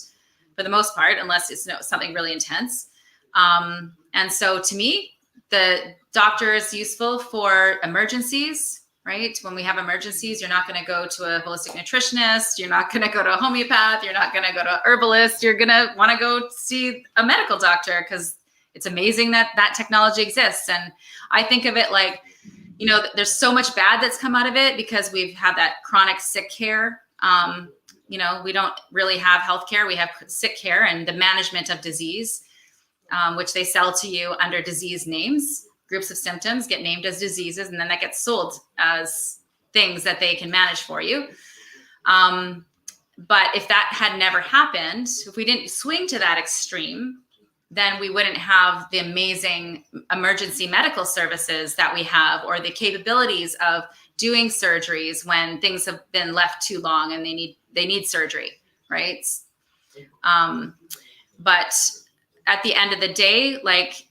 for the most part, unless it's something really intense. And so to me, The doctor is useful for emergencies, right? When we have emergencies, you're not going to go to a holistic nutritionist. You're not going to go to a homeopath. You're not going to go to an herbalist. You're going to want to go see a medical doctor, because it's amazing that that technology exists. And I think of it like, you know, there's so much bad that's come out of it because we've had that chronic sick care. You know, we don't really have healthcare. We have sick care and the management of disease, which they sell to you under disease names. Groups of symptoms get named as diseases, and then that gets sold as things that they can manage for you. But if that had never happened, if we didn't swing to that extreme, then we wouldn't have the amazing emergency medical services that we have, or the capabilities of doing surgeries when things have been left too long and they need surgery, right? But at the end of the day, like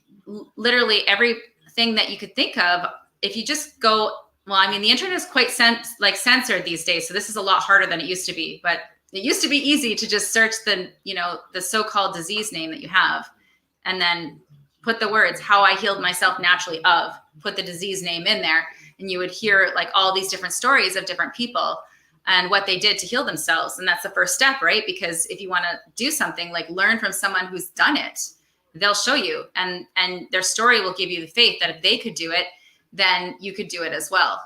literally everything that you could think of, if you just go, well, I mean, the internet is quite censored these days. So this is a lot harder than it used to be, but it used to be easy to just search the so-called disease name that you have, and then put the words, how I healed myself naturally put the disease name in there. And you would hear like all these different stories of different people and what they did to heal themselves. And that's the first step, right? Because if you want to do something, like learn from someone who's done it, they'll show you, and their story will give you the faith that if they could do it, then you could do it as well.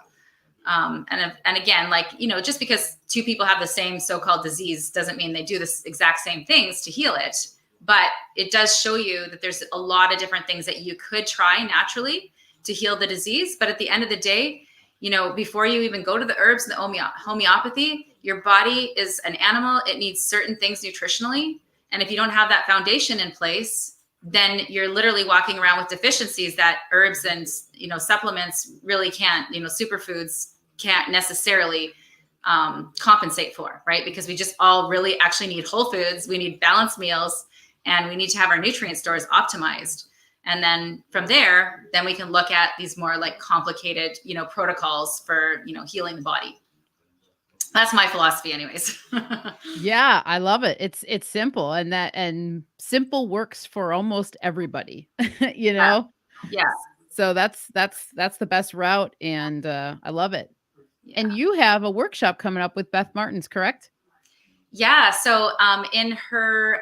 And again, like, you know, just because two people have the same so-called disease doesn't mean they do the exact same things to heal it. But it does show you that there's a lot of different things that you could try naturally to heal the disease. But at the end of the day, you know, before you even go to the herbs and the homeopathy, your body is an animal. It needs certain things nutritionally. And if you don't have that foundation in place, then you're literally walking around with deficiencies that herbs and, you know, supplements really can't, you know, superfoods can't necessarily compensate for, right? Because we just all really actually need whole foods. We need balanced meals, and we need to have our nutrient stores optimized. And then from there, then we can look at these more like complicated, you know, protocols for, you know, healing the body. That's my philosophy anyways. Yeah, I love it. It's simple, and simple works for almost everybody, you know? Yeah. So that's the best route, and I love it. Yeah. And you have a workshop coming up with Beth Martins, correct? Yeah. So in her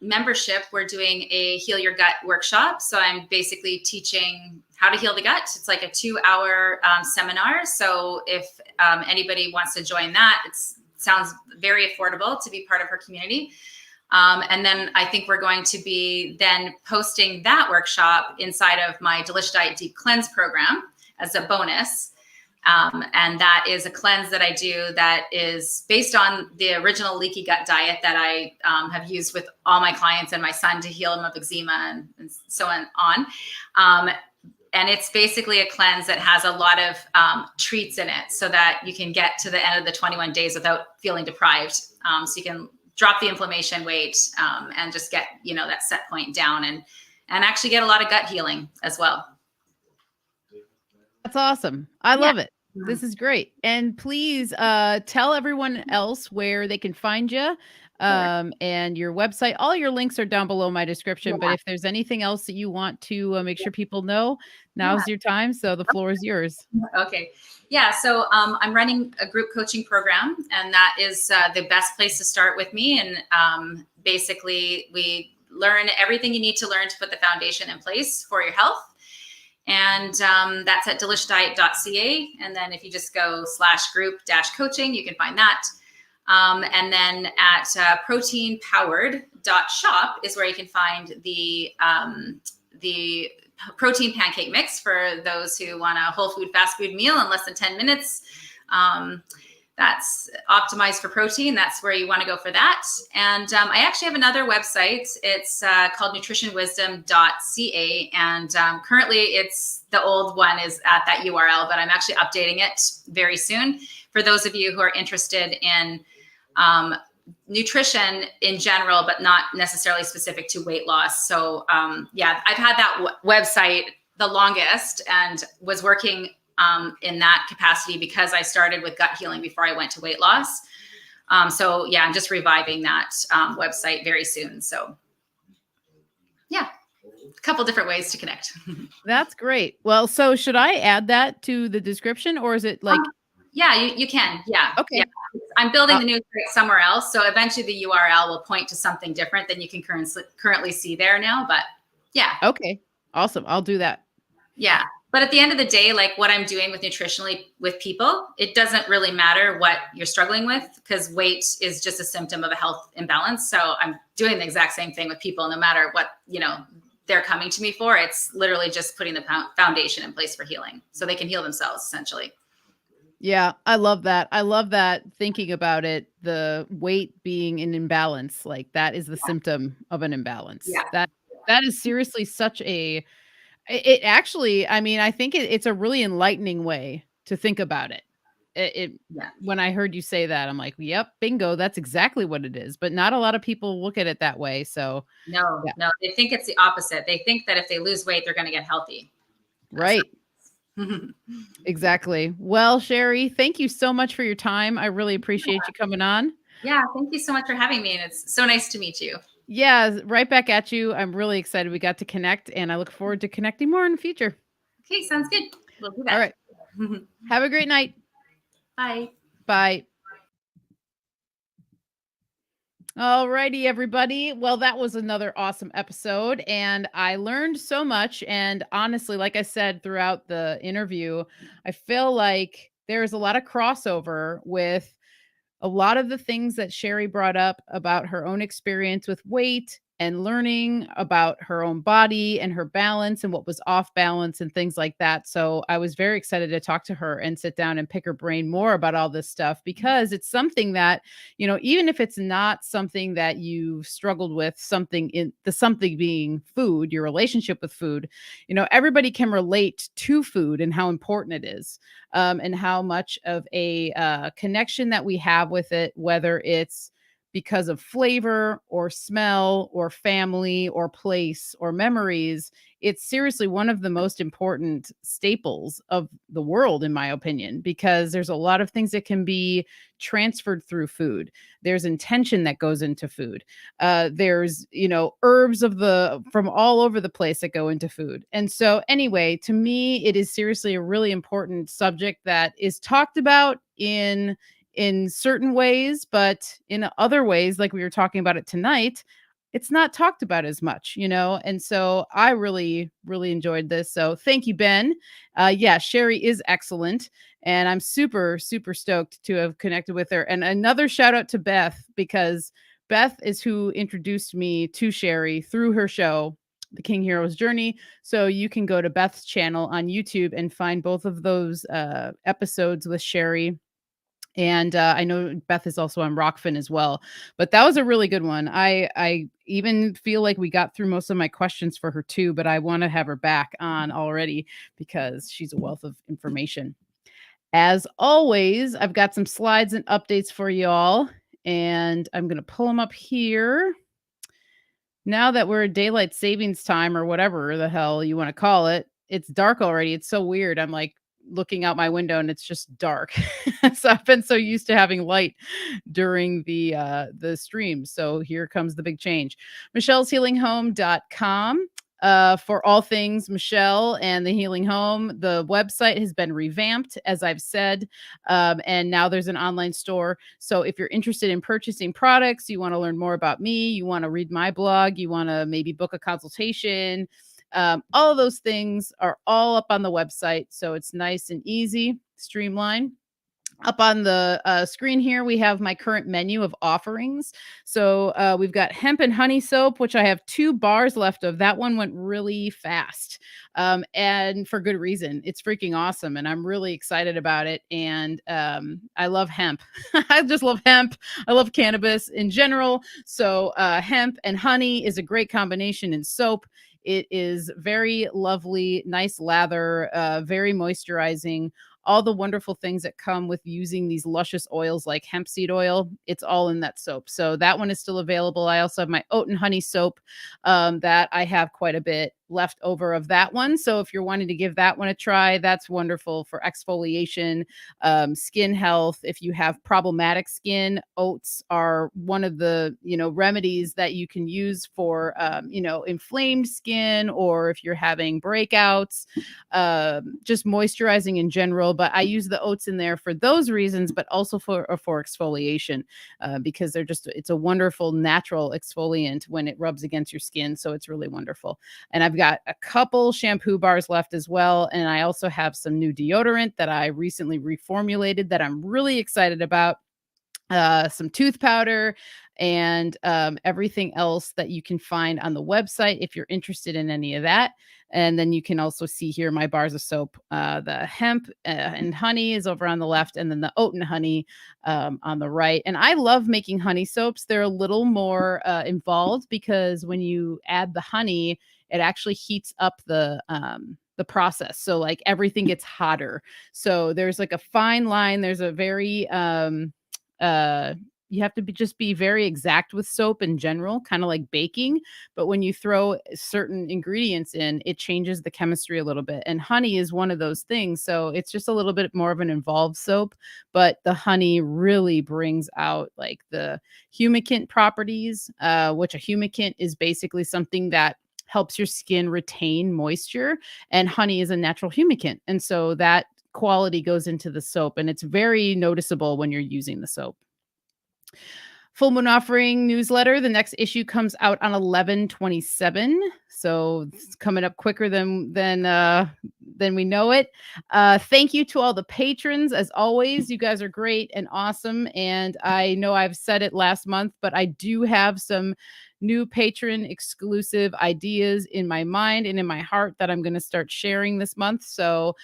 membership, we're doing a Heal Your Gut workshop. So I'm basically teaching how to heal the gut. It's like a 2-hour seminar. So if anybody wants to join that, it sounds very affordable to be part of her community. And then I think we're going to be then posting that workshop inside of my Delish Diet Deep Cleanse program as a bonus. And that is a cleanse that I do that is based on the original leaky gut diet that I have used with all my clients and my son to heal him of eczema and so on. And it's basically a cleanse that has a lot of treats in it so that you can get to the end of the 21 days without feeling deprived. So you can drop the inflammation weight and just get, you know, that set point down and actually get a lot of gut healing as well. That's awesome. I love it. This is great. And please tell everyone else where they can find you and your website. All your links are down below my description. But if there's anything else that you want to make sure people know, now's your time. So the floor is yours. Okay. Yeah. So I'm running a group coaching program, and that is the best place to start with me. And basically, we learn everything you need to learn to put the foundation in place for your health. And that's at delishdiet.ca. And then if you just go /group-coaching, you can find that. And then at proteinpowered.shop is where you can find the protein pancake mix for those who want a whole food, fast food meal in less than 10 minutes. That's optimized for protein. That's where you want to go for that. And I actually have another website. It's called nutritionwisdom.ca. And currently it's the old one is at that URL, but I'm actually updating it very soon for those of you who are interested in nutrition in general, but not necessarily specific to weight loss. So yeah, I've had that website the longest and was working in that capacity because I started with gut healing before I went to weight loss. So yeah, I'm just reviving that website very soon. So yeah. couple different ways to connect. That's great. Well, so should I add that to the description, or is it like? Yeah, you can. Yeah. Okay. Yeah. I'm building the new site somewhere else. So eventually the URL will point to something different than you can currently see there now. But yeah. Okay. Awesome. I'll do that. Yeah. But at the end of the day, like what I'm doing with nutritionally with people, it doesn't really matter what you're struggling with, because weight is just a symptom of a health imbalance. So I'm doing the exact same thing with people, no matter what, they're coming to me for. It's literally just putting the foundation in place for healing so they can heal themselves essentially. Yeah, I love that. I love that, thinking about it, the weight being an imbalance, like that is the symptom of an imbalance. Yeah. That is seriously such a, it actually, I mean, I think it's a really enlightening way to think about it. When I heard you say that, I'm like, yep, bingo, that's exactly what it is. But not a lot of people look at it that way. So no, they think it's the opposite. They think that if they lose weight, they're going to get healthy. Right. Exactly. Well, Sherry, thank you so much for your time. I really appreciate you coming on. Yeah, thank you so much for having me. And it's so nice to meet you. Yeah, right back at you. I'm really excited we got to connect, and I look forward to connecting more in the future. Okay, sounds good. We'll do that. All right. Have a great night. Bye. Bye. All righty, everybody. Well, that was another awesome episode, and I learned so much. And honestly, like I said throughout the interview, I feel like there's a lot of crossover with a lot of the things that Sherry brought up about her own experience with weight and learning about her own body and her balance and what was off balance and things like that. So I was very excited to talk to her and sit down and pick her brain more about all this stuff, because it's something that, even if it's not something that you've struggled with, something being food, your relationship with food, everybody can relate to food and how important it is. And how much of a connection that we have with it, whether it's because of flavor or smell or family or place or memories. It's seriously one of the most important staples of the world, in my opinion, because there's a lot of things that can be transferred through food. There's intention that goes into food. There's, herbs from all over the place that go into food. And so anyway, to me, it is seriously a really important subject that is talked about in certain ways, but in other ways, like we were talking about it tonight, it's not talked about as much, And so I really, really enjoyed this. So thank you, Ben. Yeah, Sherry is excellent. And I'm super, super stoked to have connected with her. And another shout out to Beth, because Beth is who introduced me to Sherry through her show, The King Hero's Journey. So you can go to Beth's channel on YouTube and find both of those episodes with Sherry. And I know Beth is also on Rockfin as well, but that was a really good one. I even feel like we got through most of my questions for her too, but I want to have her back on already because she's a wealth of information. As always, I've got some slides and updates for y'all, and I'm going to pull them up here. Now that we're at daylight savings time, or whatever the hell you want to call it, it's dark already. It's so weird. I'm like looking out my window and it's just dark. So I've been so used to having light during the stream. So here comes the big change. michelleshealinghome.com. For all things Michelle and the Healing Home. The website has been revamped, as I've said, and now there's an online store. So if you're interested in purchasing products, you want to learn more about me, you want to read my blog, you want to maybe book a consultation, all of those things are all up on the website. So it's nice and easy, streamlined. Up on the screen here, we have my current menu of offerings. So we've got hemp and honey soap, which I have 2 bars left of. That one went really fast, and for good reason. It's freaking awesome, and I'm really excited about it. And I love hemp. I just love hemp. I love cannabis in general. So hemp and honey is a great combination in soap. It is very lovely, nice lather, very moisturizing. all the wonderful things that come with using these luscious oils like hemp seed oil. It's all in that soap. So that one is still available. I also have my oat and honey soap that I have quite a bit left over of that one. So if you're wanting to give that one a try, that's wonderful for exfoliation, skin health. If you have problematic skin, oats are one of the, remedies that you can use for, inflamed skin, or if you're having breakouts, just moisturizing in general. But I use the oats in there for those reasons, but also for exfoliation, because it's a wonderful natural exfoliant when it rubs against your skin. So it's really wonderful. And I've got a couple shampoo bars left as well. And I also have some new deodorant that I recently reformulated that I'm really excited about. Some tooth powder and everything else that you can find on the website if you're interested in any of that. And then you can also see here my bars of soap. The hemp and honey is over on the left, and then the oat and honey on the right. And I love making honey soaps. They're a little more involved because when you add the honey, it actually heats up the process. So like everything gets hotter. So there's like a fine line. There's a very you have to just be very exact with soap in general, kind of like baking. But when you throw certain ingredients in, it changes the chemistry a little bit. And honey is one of those things. So it's just a little bit more of an involved soap, but the honey really brings out like the humectant properties, which a humectant is basically something that helps your skin retain moisture. And honey is a natural humectant. And so that quality goes into the soap, and it's very noticeable when you're using the soap. Full Moon Offering newsletter. The next issue comes out on 11/27, so it's coming up quicker than we know it. Thank you to all the patrons. As always, you guys are great and awesome. And I know I've said it last month, but I do have some new patron exclusive ideas in my mind and in my heart that I'm going to start sharing this month. So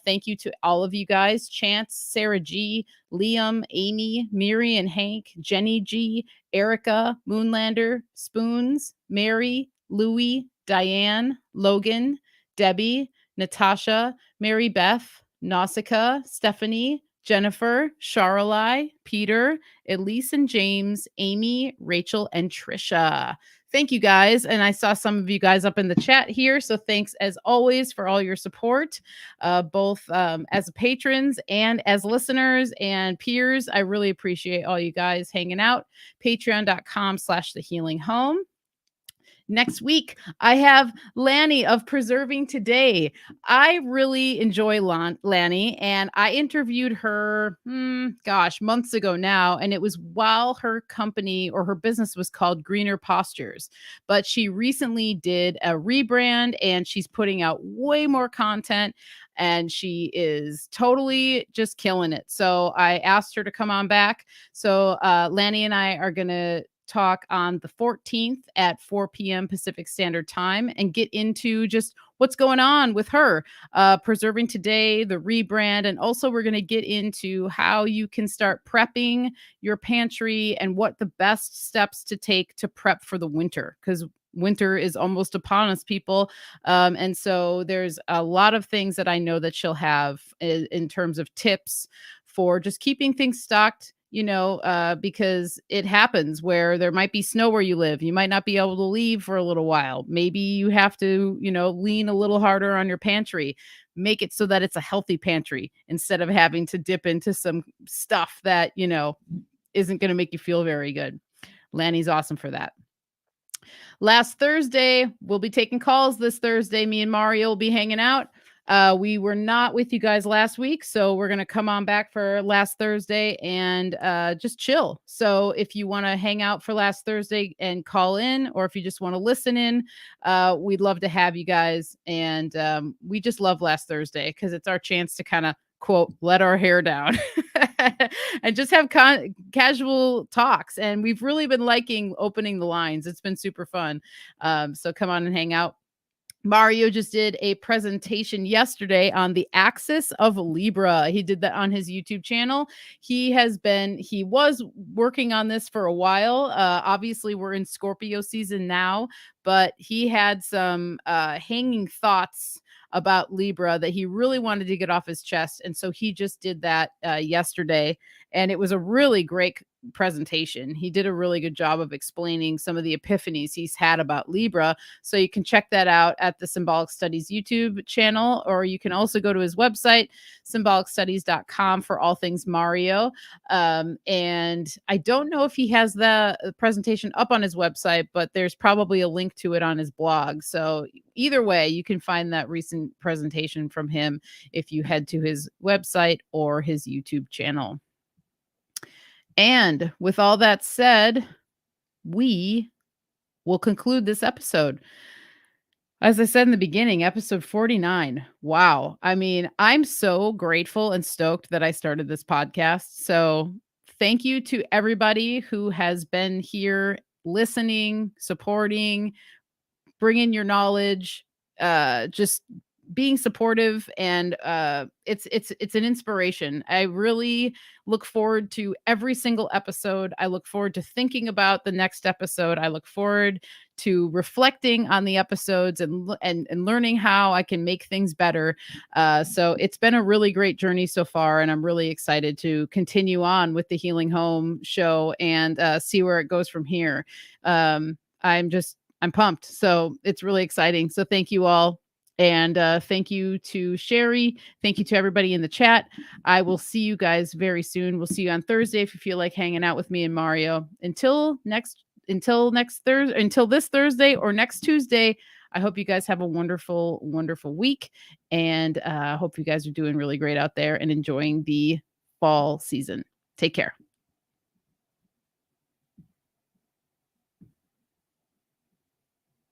thank you to all of you guys: Chance, Sarah G, Liam, Amy, Miri and Hank, Jenny G, Erica, Moonlander, Spoons, Mary, Louie, Diane, Logan, Debbie, Natasha, Mary Beth, Nausicaa, Stephanie, Jennifer, Charlei, Peter, Elise and James, Amy, Rachel, and Trisha. Thank you guys. And I saw some of you guys up in the chat here. So thanks as always for all your support, both as patrons and as listeners and peers. I really appreciate all you guys hanging out. Patreon.com/thehealinghome. Next week, I have Lanny of Preserving Today. I really enjoy Lanny, and I interviewed her, months ago now, and it was while her company or her business was called Greener Postures. But she recently did a rebrand, and she's putting out way more content, and she is totally just killing it. So I asked her to come on back. So Lanny and I are going to talk on the 14th at 4 p.m. Pacific Standard Time and get into just what's going on with her, Preserving Today, the rebrand. And also we're going to get into how you can start prepping your pantry and what the best steps to take to prep for the winter, because winter is almost upon us, people. And so there's a lot of things that I know that she'll have in terms of tips for just keeping things stocked, because it happens where there might be snow where you live. You might not be able to leave for a little while. Maybe you have to, lean a little harder on your pantry. Make it so that it's a healthy pantry instead of having to dip into some stuff that, isn't going to make you feel very good. Lanny's awesome for that. Last Thursday, we'll be taking calls this Thursday. Me and Mario will be hanging out. We were not with you guys last week, so we're going to come on back for last Thursday and just chill. So if you want to hang out for last Thursday and call in, or if you just want to listen in, we'd love to have you guys. And we just love last Thursday because it's our chance to kind of, quote, let our hair down and just have casual talks. And we've really been liking opening the lines. It's been super fun. So come on and hang out. Mario just did a presentation yesterday on the axis of Libra. He did that on his YouTube channel. He was working on this for a while. Obviously, we're in Scorpio season now, but he had some hanging thoughts about Libra that he really wanted to get off his chest. And so he just did that yesterday. And it was a really great presentation. He did a really good job of explaining some of the epiphanies he's had about Libra. So you can check that out at the Symbolic Studies YouTube channel, or you can also go to his website, symbolicstudies.com, for all things Mario. And I don't know if he has the presentation up on his website, but there's probably a link to it on his blog. So either way, you can find that recent presentation from him if you head to his website or his YouTube channel. And with all that said, we will conclude this episode. As I said in the beginning, episode 49. Wow. I mean, I'm so grateful and stoked that I started this podcast. So thank you to everybody who has been here listening, supporting, bringing your knowledge, just being supportive, and it's an inspiration. I really look forward to every single episode. I look forward to thinking about the next episode. I look forward to reflecting on the episodes and learning how I can make things better. So it's been a really great journey so far, and I'm really excited to continue on with the Healing Home show and see where it goes from here. I'm pumped. So it's really exciting. So thank you all. And thank you to Sherry. Thank you to everybody in the chat. I will see you guys very soon. We'll see you on Thursday if you feel like hanging out with me and Mario. Until this Thursday or next Tuesday, I hope you guys have a wonderful, wonderful week. And I hope you guys are doing really great out there and enjoying the fall season. Take care.